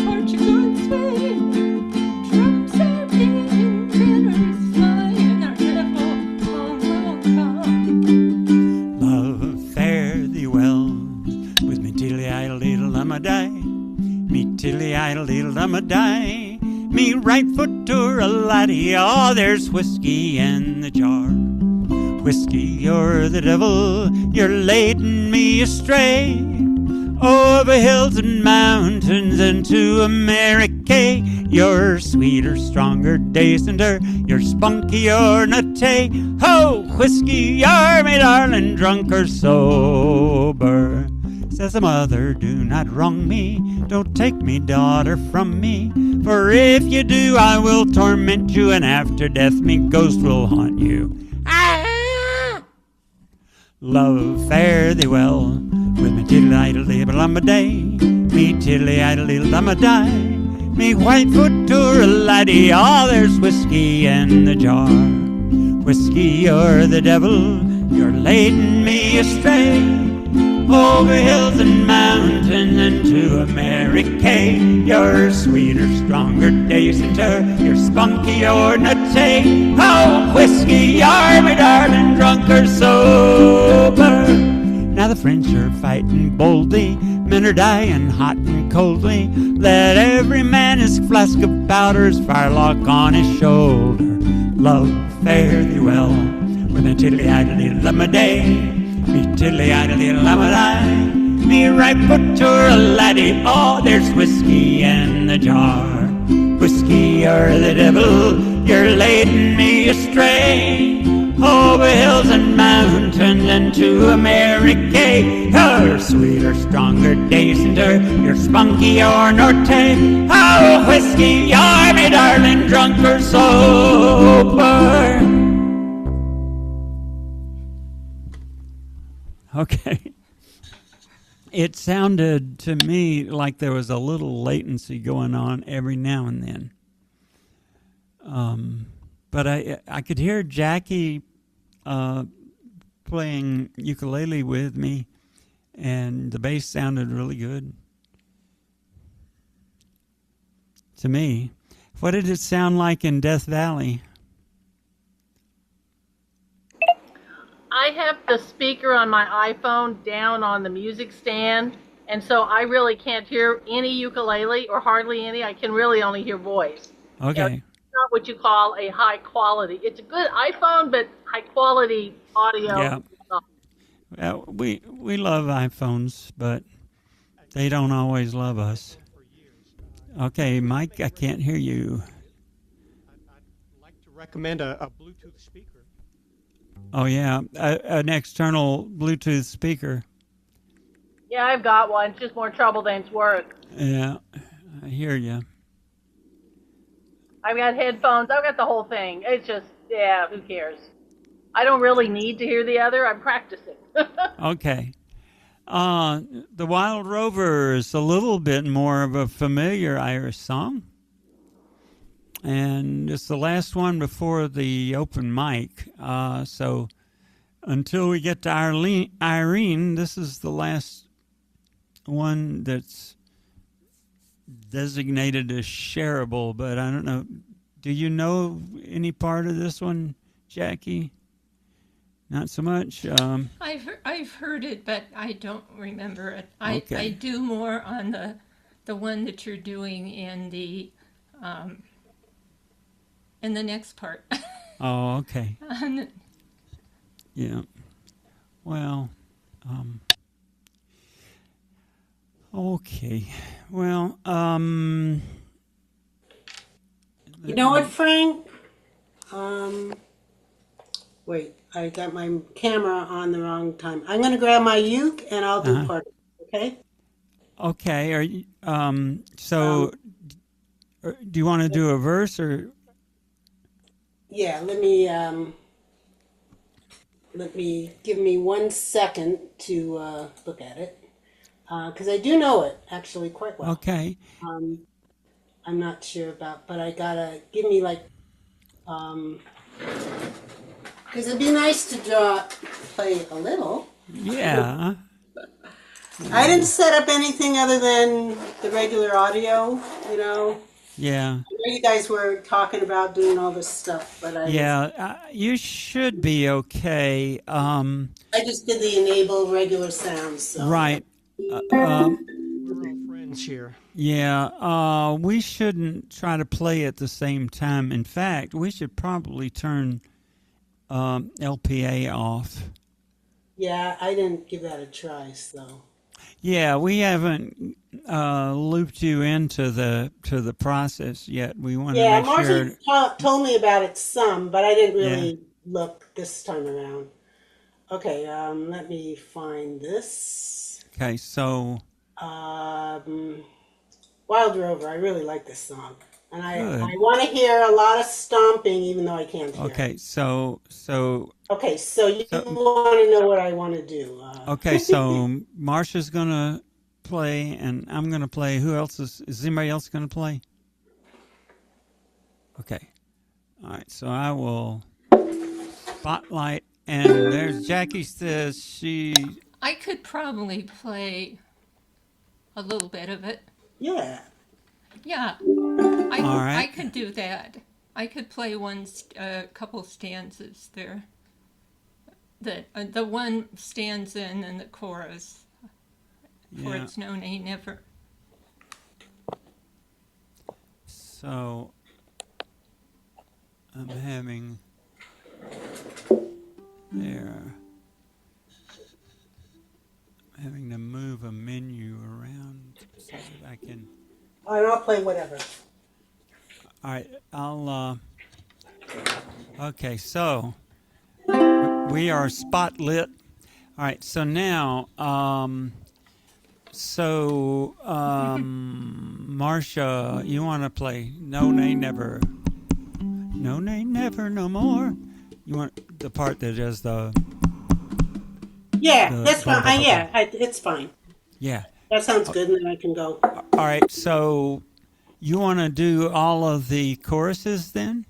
Portugal and Spain. Drums are beating, banners flying, our devil home will come. Love fare thee well with me tiddly idle diddle I'm a die. Me tiddly idle diddle I'm a die. Me right foot to a laddie. Oh, there's whiskey in the jar. Whiskey, you're the devil. You're leading me astray. Over hills and mountains and to America. You're sweeter, stronger, decenter. You're spunkier, nutty. Ho, whiskey, you're me darling, drunk or sober. Says the mother, do not wrong me. Don't take me, daughter, from me. For if you do, I will torment you, and after death me ghost will haunt you. Ah! Love fare thee well with me tiddly idle diddle I'm a day. Me tiddly idle diddle I'm a die. Me white foot to a laddie. Oh, there's whiskey in the jar. Whiskey, you're the devil. You're leading me astray. Over hills and mountains and to America. You're sweeter, stronger, decenter. You're spunky or nutty. Oh, whiskey, you're me darling, drunk or sober. Now the French are fighting boldly. Men are dying hot and coldly. Let every man his flask of powder, his firelock on his shoulder. Love fare thee well with a tiddly idle diddle I'm a day. Me tiddly idle diddle I'm a die. Me right foot to a laddie. Oh, there's whiskey in the jar. Whiskey, you're the devil. You're leading me astray. Over hills and mountains and to America. You're sweeter, stronger, decenter. You're spunky or norte. Oh, whiskey, you're me darling, drunk or sober. Okay. it sounded to me like there was a little latency going on every now and then. But I could hear Jackie playing ukulele with me, and the bass sounded really good to me. What did it sound like in Death Valley? I have the speaker on my iPhone down on the music stand, and so I really can't hear any ukulele or hardly any. I can really only hear voice. Okay. It's not what you call a high quality. It's a good iPhone, but high quality audio. Yeah. We love iPhones, but they don't always love us. Okay, Mike, I can't hear you. I'd like to recommend a Bluetooth speaker. Oh, yeah, an external Bluetooth speaker. Yeah, I've got one. It's just more trouble than it's worth. Yeah, I hear you. I've got headphones. I've got the whole thing. It's just, yeah, who cares? I don't really need to hear the other. I'm practicing. Okay. The Wild Rover is a little bit more of a familiar Irish song. And it's the last one before the open mic. So until we get to Irene, this is the last one that's designated as shareable. But I don't know. Do you know any part of this one, Jackie? Not so much. I've heard it, but I don't remember it. Okay. I do more on the one that you're doing in the next part. Oh, okay. Yeah. Well, okay. Well, You know what, Frank? Wait, I got my camera on the wrong time. I'm going to grab my uke and I'll do part of it, okay? Okay. Are you, so do you want to do a verse or? Yeah, let me give me 1 second to look at it. Because I do know it actually quite well. Okay. I'm not sure about, but I gotta give me like, because it'd be nice to play a little. Yeah. I didn't set up anything other than the regular audio, you know. Yeah. I know you guys were talking about doing all this stuff, but You should be okay. I just did the enable regular sounds. So. Right. We're all friends here. Yeah. We shouldn't try to play at the same time. In fact, we should probably turn LPA off. Yeah, I didn't give that a try, so. Yeah, we haven't looped you into the process yet. We want to make sure. Marcia told me about it some, but I didn't really look this time around. Okay, let me find this. Okay, so. Wild Rover. I really like this song, and I want to hear a lot of stomping, even though I can't hear. Okay, so. Okay, so you want to know what I want to do? Okay, so Marcia's gonna play, and I'm gonna play. Who else is anybody else gonna play? Okay, all right. So I will spotlight, and there's Jackie says she. I could probably play a little bit of it. Yeah. Yeah, All right. I could do that. I could play a couple stanzas there. The one stanza and then the chorus. For it's no, nay, never. So I'm having to move a menu around so that I can. I'll play whatever. All right, I'll. Okay, so we are spot lit. All right, so now, Marcia, you want to play No Nay Never? No Nay Never No More. You want the part that does the. Yeah, that's fine. It's fine. Yeah. That sounds good, and then I can go. All right. So you want to do all of the choruses then?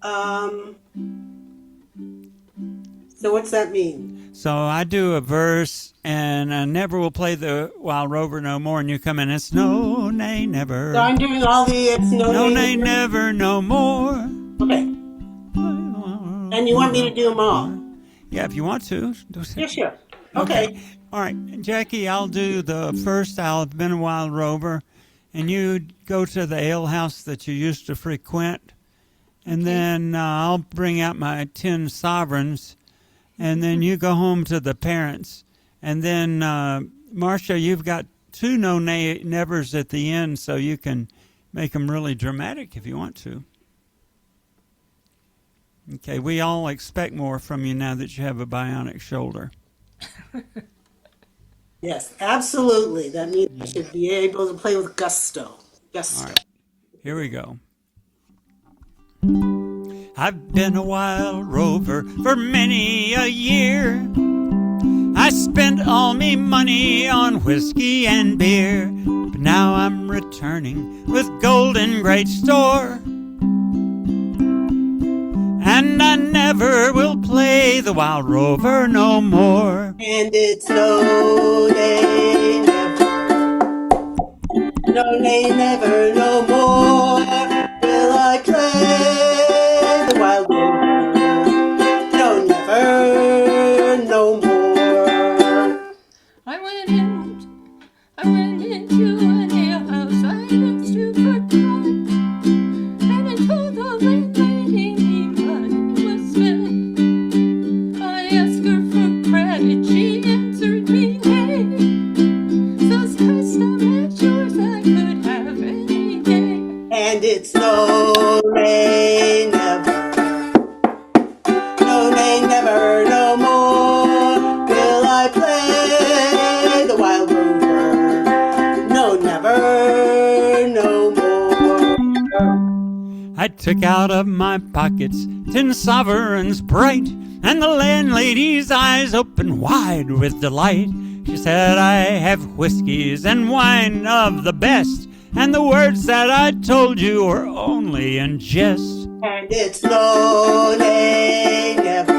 Um, so what's that mean? So I do a verse, and I never will play the Wild Rover no more, and you come in. It's no, nay, never. So I'm doing all the it's no, No, nay, nay, never, no more. Okay. And you want me to do them all? Yeah, if you want to. Yeah, sure. Okay. Okay. All right, Jackie, I'll do the first. I've been a Wild Rover, and you go to the ale house that you used to frequent, and then I'll bring out my 10 sovereigns, and then you go home to the parents, and then Marcia, you've got 2 no nevers at the end, so you can make them really dramatic if you want to. Okay, we all expect more from you now that you have a bionic shoulder. Yes, absolutely. That means I should be able to play with gusto. Gusto. All right, here we go. I've been a wild rover for many a year. I spent all me money on whiskey and beer, but now I'm returning with gold in great store. And I never will play the Wild Rover no more. And it's no, nay, never. No, nay, never, no more will I play the Wild Rover. No, never, no more. I went into an alehouse I used to frequent, and I told the landlady me money was spent. I asked her for credit, she answered me nay. Those custom yours I could have any day. And it's no, nay, never. No, nay, never, no more will I play the Wild Rover. No, never, no more. I took out of my pockets 10 sovereigns bright, and the landlady's eyes opened wide with delight. She said, I have whiskeys and wine of the best, and the words that I told you were only in jest. And it's no, nay, never.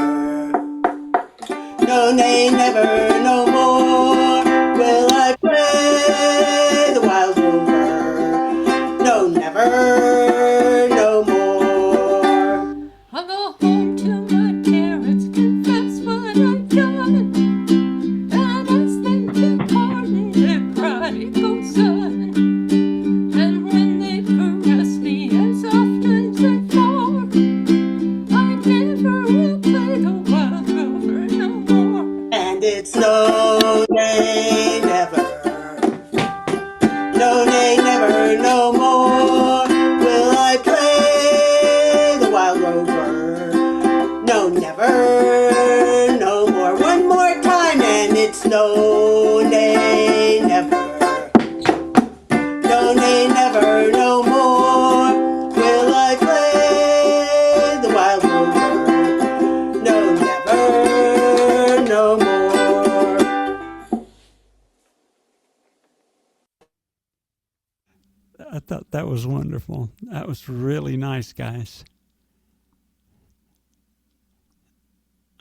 No, nay, never, no more will I play the Wild Rover. No, never, no more. I'll go home to my parents, confess what I've done, and ask them to pardon their prodigal son. And when they caress me as often as before, I never will play the Wild Rover no more. And it's no, nay, never. No, nay, never, no more will I play the Wild Rover. No, never, no more. One more time, and it's no, nay, never. No, nay, never, no more will I play the Wild Rover. No, never, no more. I thought that was wonderful. That was really nice, guys.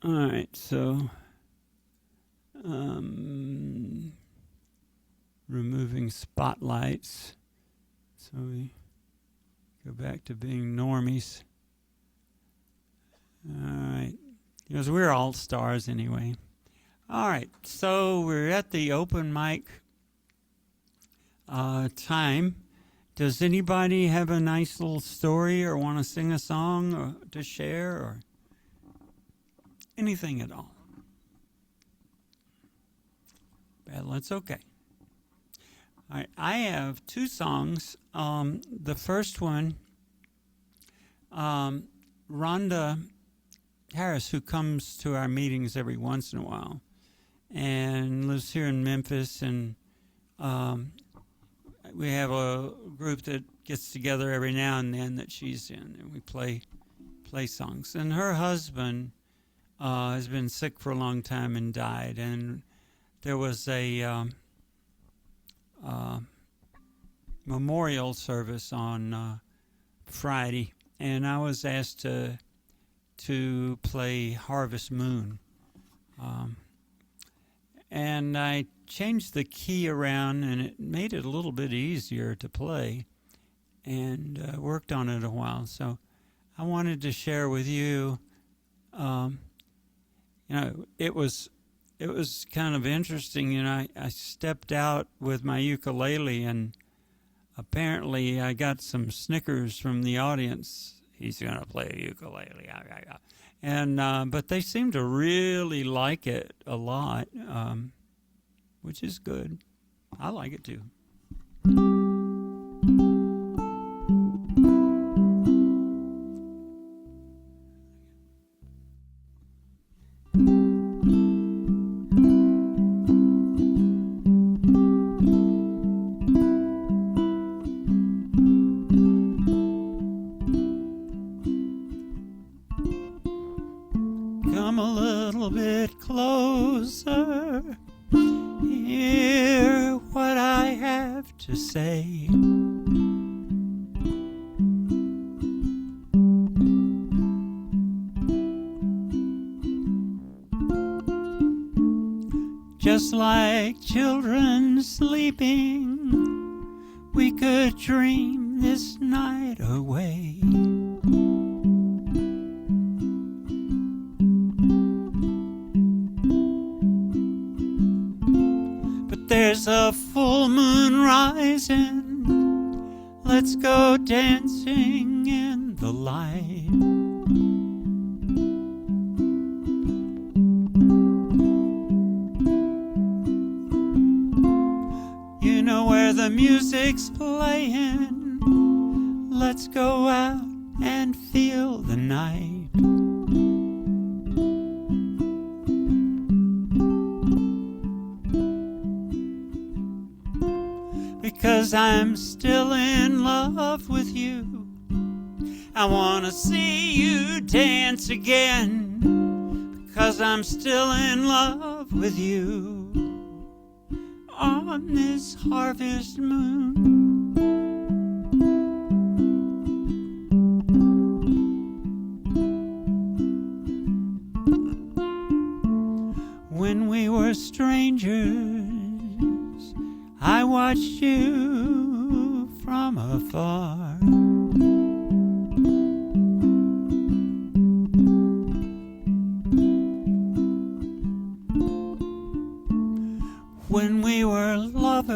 All right, so removing spotlights. So we go back to being normies. All right, because we're all stars anyway. All right, so we're at the open mic time. Does anybody have a nice little story or want to sing a song or to share or anything at all? Well, that's okay. All right, I have 2 songs. The first one, Rhonda Harris, who comes to our meetings every once in a while and lives here in Memphis, and we have a group that gets together every now and then that she's in, and we play songs. And her husband has been sick for a long time and died, and there was a memorial service on Friday, and I was asked to play Harvest Moon. And I changed the key around, and it made it a little bit easier to play, and worked on it a while. So I wanted to share with you. It was kind of interesting. I stepped out with my ukulele, and apparently I got some snickers from the audience. He's going to play a ukulele. And but they seem to really like it a lot, which is good. I like it too. Come a little bit closer, hear what I have to say. Just like children sleeping, we could dream this night away. There's a full moon rising, let's go dancing in the light. You know where the music's playing, let's go out and feel the night. Because I'm still in love with you, I wanna see you dance again. Because I'm still in love with you on this harvest moon. When we were strangers, I watched you from afar. When we were lovers,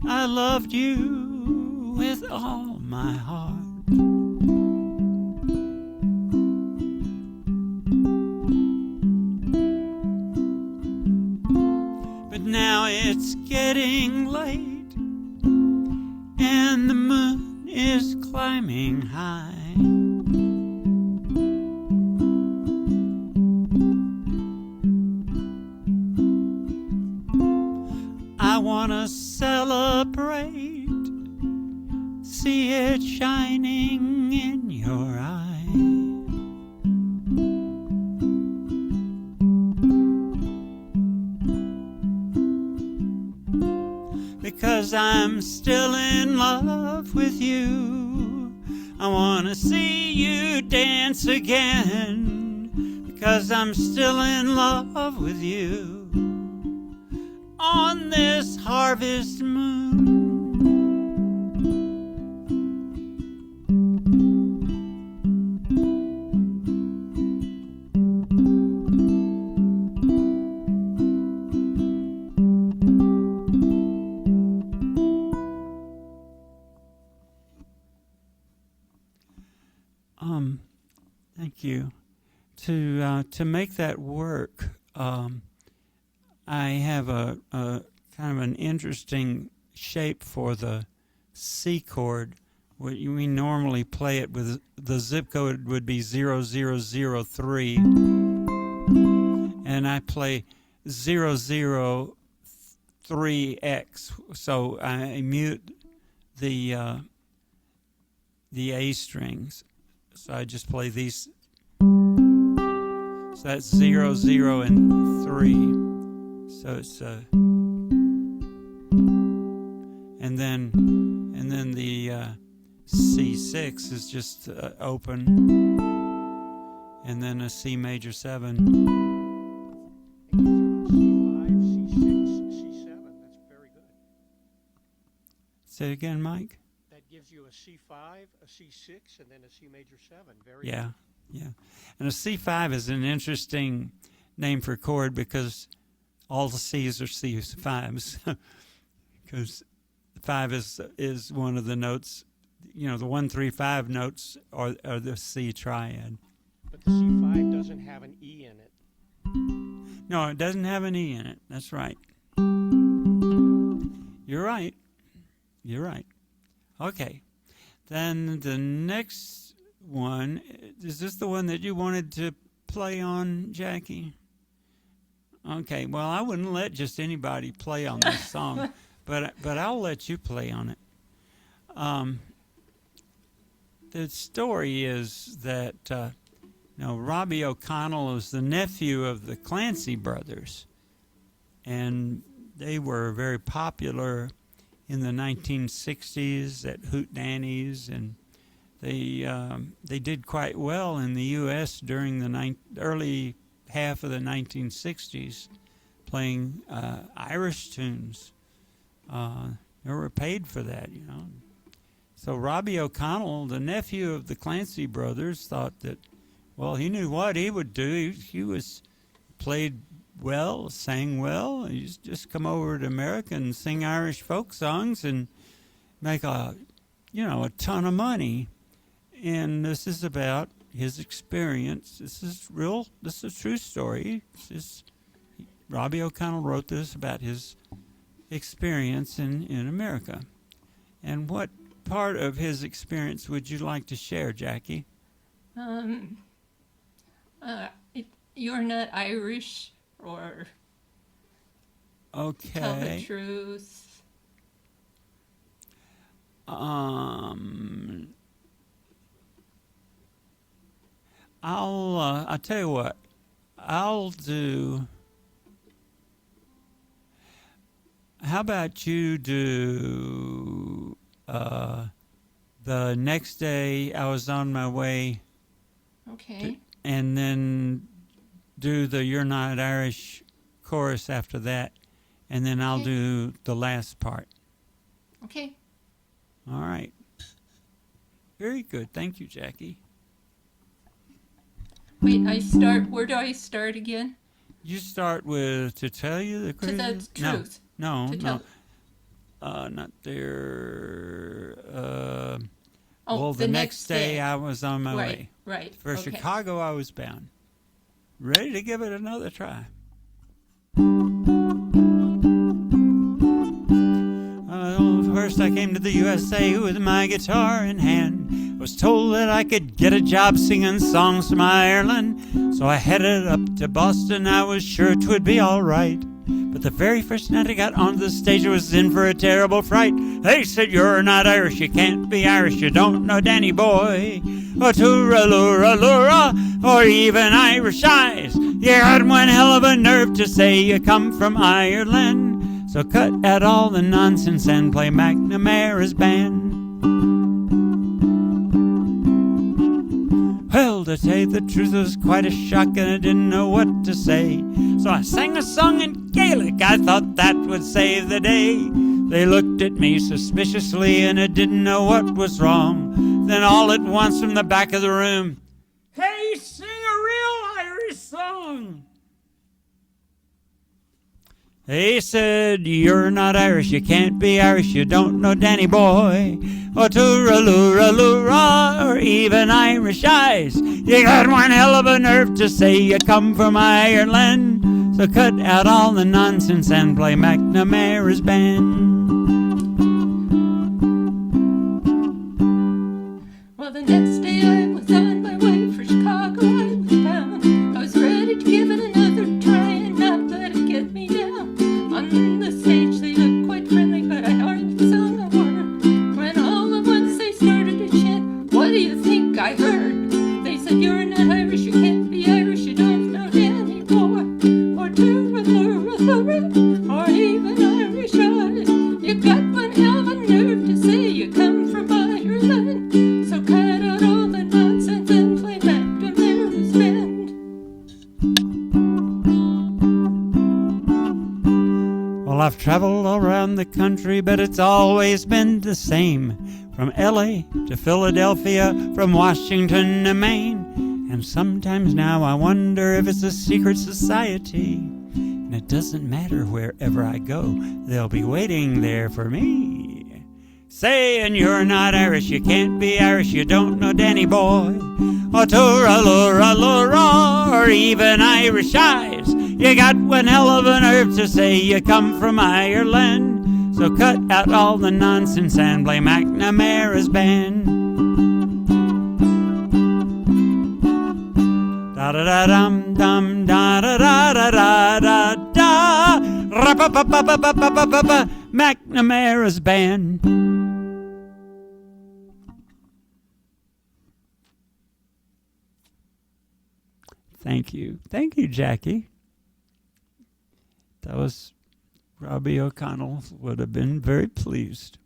I loved you with all my heart. Now it's getting late, and the moon is climbing high. I wanna celebrate, see it shining in your eyes. Because I'm still in love with you, I wanna see you dance again. Because I'm still in love with you on this harvest moon. Thank you. To make that work, I have a kind of an interesting shape for the C chord. We normally play it with the zip code would be 0003, and I play 003X. So I mute the A strings. So I just play these. So that's 0, 0, and 3. So it's and then the C6 is just open, and then a C major 7. C5, C6, C7. That's very good. Say it again, Mike. That gives you a C5, a C6, and then a C major 7. Very Yeah, good. yeah. And a C5 is an interesting name for a chord because all the C's are C5s. Because 5 is one of the notes. You know, the 1, 3, 5 notes are the C triad. But the C5 doesn't have an E in it. No, it doesn't have an E in it. That's right. You're right. You're right. Okay. Then the next one, is this the one that you wanted to play on, Jackie? Okay. Well, I wouldn't let just anybody play on this song, but I'll let you play on it. The story is that Robbie O'Connell is the nephew of the Clancy brothers, and they were very popular in the 1960s at hootenannies, and they did quite well in the U.S. during the early half of the 1960s, playing Irish tunes. They were paid for that, you know. So Robbie O'Connell, the nephew of the Clancy brothers, thought that, well, he knew what he would do. He was played well, sang well. He's just come over to America and sing Irish folk songs and make a ton of money. And this is about his experience. This is real. This is a true story. Robbie O'Connell wrote this about his experience in America. And what part of his experience would you like to share, Jackie? You're not Irish, or Okay. tell the truth. I'll tell you what. I'll do. How about you do the next day I was on my way, Okay. and then do the You're Not Irish chorus after that, and then I'll Okay. do the last part. Okay. All right. Very good. Thank you, Jackie. Wait, where do I start again? You start with To Tell You the To Crazy... the truth. No, To no. tell. Not there. Oh, The next day I was on my Right, way. right. For okay. Chicago I was bound. Ready to give it another try. First I came to the USA with my guitar in hand. Was told that I could get a job singing songs from Ireland. So I headed up to Boston. I was sure 'twould be all right. But the very first night I got onto the stage, I was in for a terrible fright. They said, "You're not Irish, you can't be Irish, you don't know Danny boy. Or toora-lura-lura, or even Irish eyes. You had one hell of a nerve to say you come from Ireland. So cut out all the nonsense and play McNamara's band." Well, to tell you the truth, it was quite a shock and I didn't know what to say. So I sang a song in Gaelic, I thought that would save the day. They looked at me suspiciously and I didn't know what was wrong. Then all at once from the back of the room, "Hey, sing a real Irish song." They said, "You're not Irish, you can't be Irish, you don't know Danny boy. Or toora-lura-lura, or even Irish eyes. You got one hell of a nerve to say you come from Ireland. So cut out all the nonsense and play McNamara's band." Well, the next day I was on my way for Chicago. I was bound. I was ready to give it another try and not let it get me down. On the stage they looked quite friendly, but I hardly sung a word. When all at once they started to chant, "What do you think I heard?" They said, "You're not Irish, you can't be Irish, you don't know root or even Irish eyes. You got one hell of a nerve to say you come from Ireland. So cut out all the nonsense and play McNamara's Band. Well, I've traveled all around the country, but it's always been the same. From LA to Philadelphia, from Washington to Maine. And sometimes now I wonder if it's a secret society. And it doesn't matter wherever I go, they'll be waiting there for me. Saying you're not Irish, you can't be Irish, you don't know Danny Boy. Or Tura-lura-lura, or even Irish eyes. You got one hell of a nerve to say you come from Ireland. So cut out all the nonsense and play McNamara's Band. Da-da-da-dum-dum, da-da-da-da-da-da-da, ra-pa-pa-pa-pa-pa-pa-pa-pa, McNamara's Band. Thank you. Thank you, Jackie. That was... Robbie O'Connell would have been very pleased.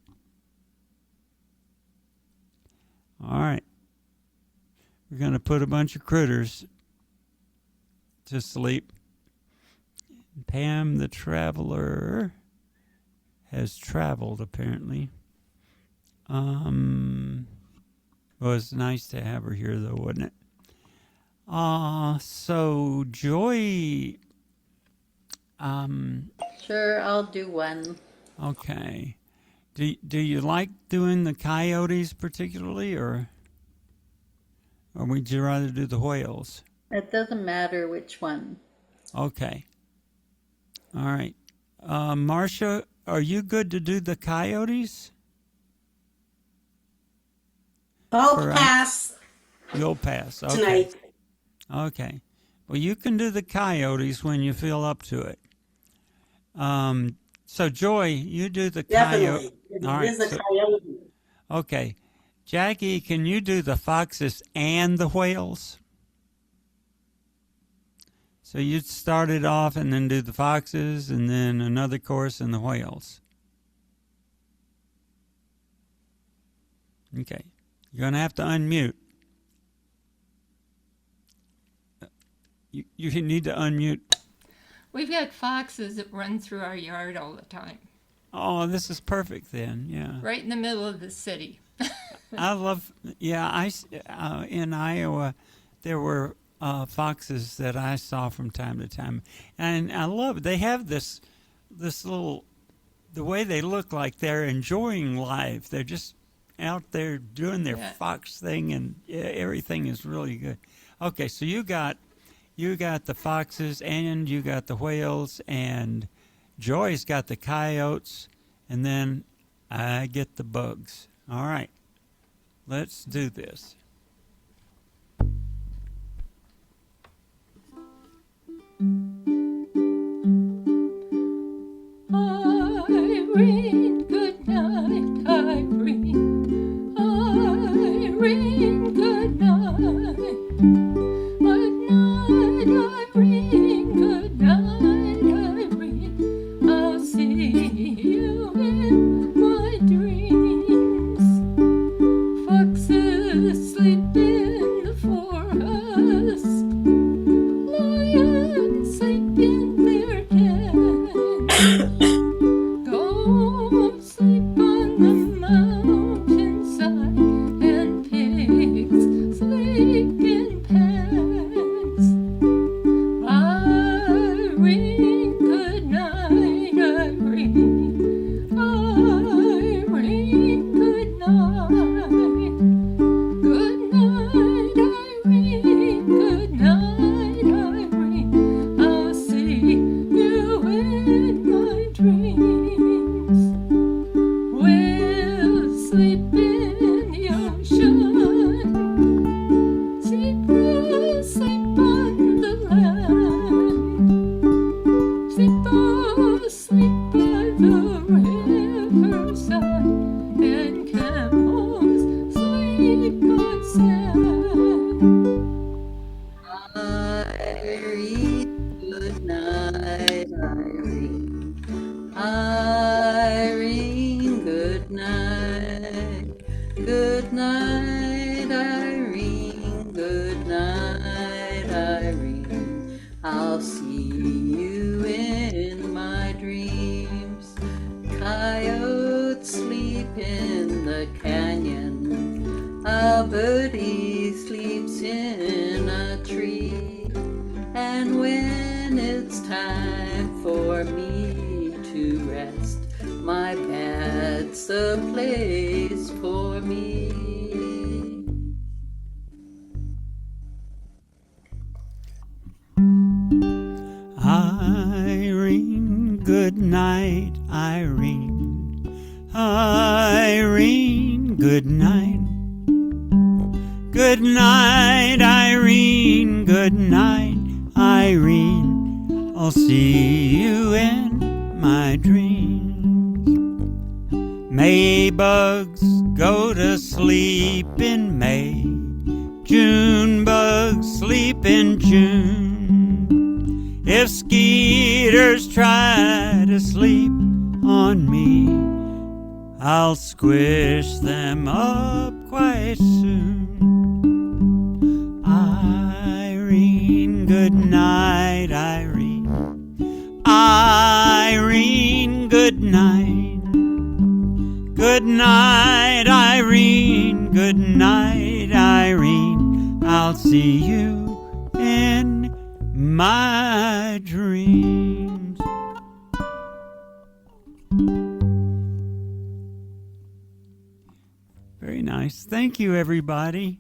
All right. We're going to put a bunch of critters to sleep. Pam the Traveler has traveled, apparently. Well, it's nice to have her here, though, wasn't it? So Joy... Sure, I'll do one. Okay. Do you like doing the coyotes particularly, or would you rather do the whales? It doesn't matter which one. Okay. All right. Marcia, are you good to do the coyotes? I'll pass You'll pass. Okay. tonight. Okay. Well, you can do the coyotes when you feel up to it. So Joy, you do the coyote. Definitely. All It right. is a coyote. Okay. Jackie, can you do the foxes and the whales? So you'd start it off and then do the foxes and then another chorus and the whales. Okay. You're going to have to unmute. You need to unmute. We've got foxes that run through our yard all the time, Oh, this is perfect then. Yeah. right in the middle of the city. I love, yeah, in Iowa, there were foxes that I saw from time to time. And I love it. They have this little, the way they look like they're enjoying life. They're just out there doing their fox thing, and everything is really good. Okay, so you got the foxes and you got the whales, and Joy's got the coyotes, and then I get the bugs. All right, let's do this. Irene, good night, Irene. Irene, good night. Good night, Irene. Good night, Irene. I'll see you in my dreams. Foxes sleep in the forest. Lions sleep in their dens. Go sleep on the mountainside, and pigs sleep in pens. Irene, good night, Irene. Irene, good night. Good night, Irene. Good night, Irene. I'll see you in my dreams. We'll sleep in the ocean. Zebras sleep on the land. Zebras sleep by the riverside, and camels sleep by sand. Irene, good night, Irene. Irene, good night. Good night, Irene. Good night, Irene. I'll see you in my dreams. Coyotes sleep in the canyon. A birdie sleeps in a tree. And when it's time for me to rest, my bed's the place for me. Irene, good night, Irene. Irene, good night. Good night, Irene, good night, Irene. I'll see you in my dreams. May bugs go to sleep in May. June bugs sleep in June. If skeeters try to sleep on me, I'll squish them up quite soon. Irene, good night, Irene. Irene, good night. Good night, Irene. Good night, Irene. I'll see you in my dreams. Very nice. Thank you, everybody.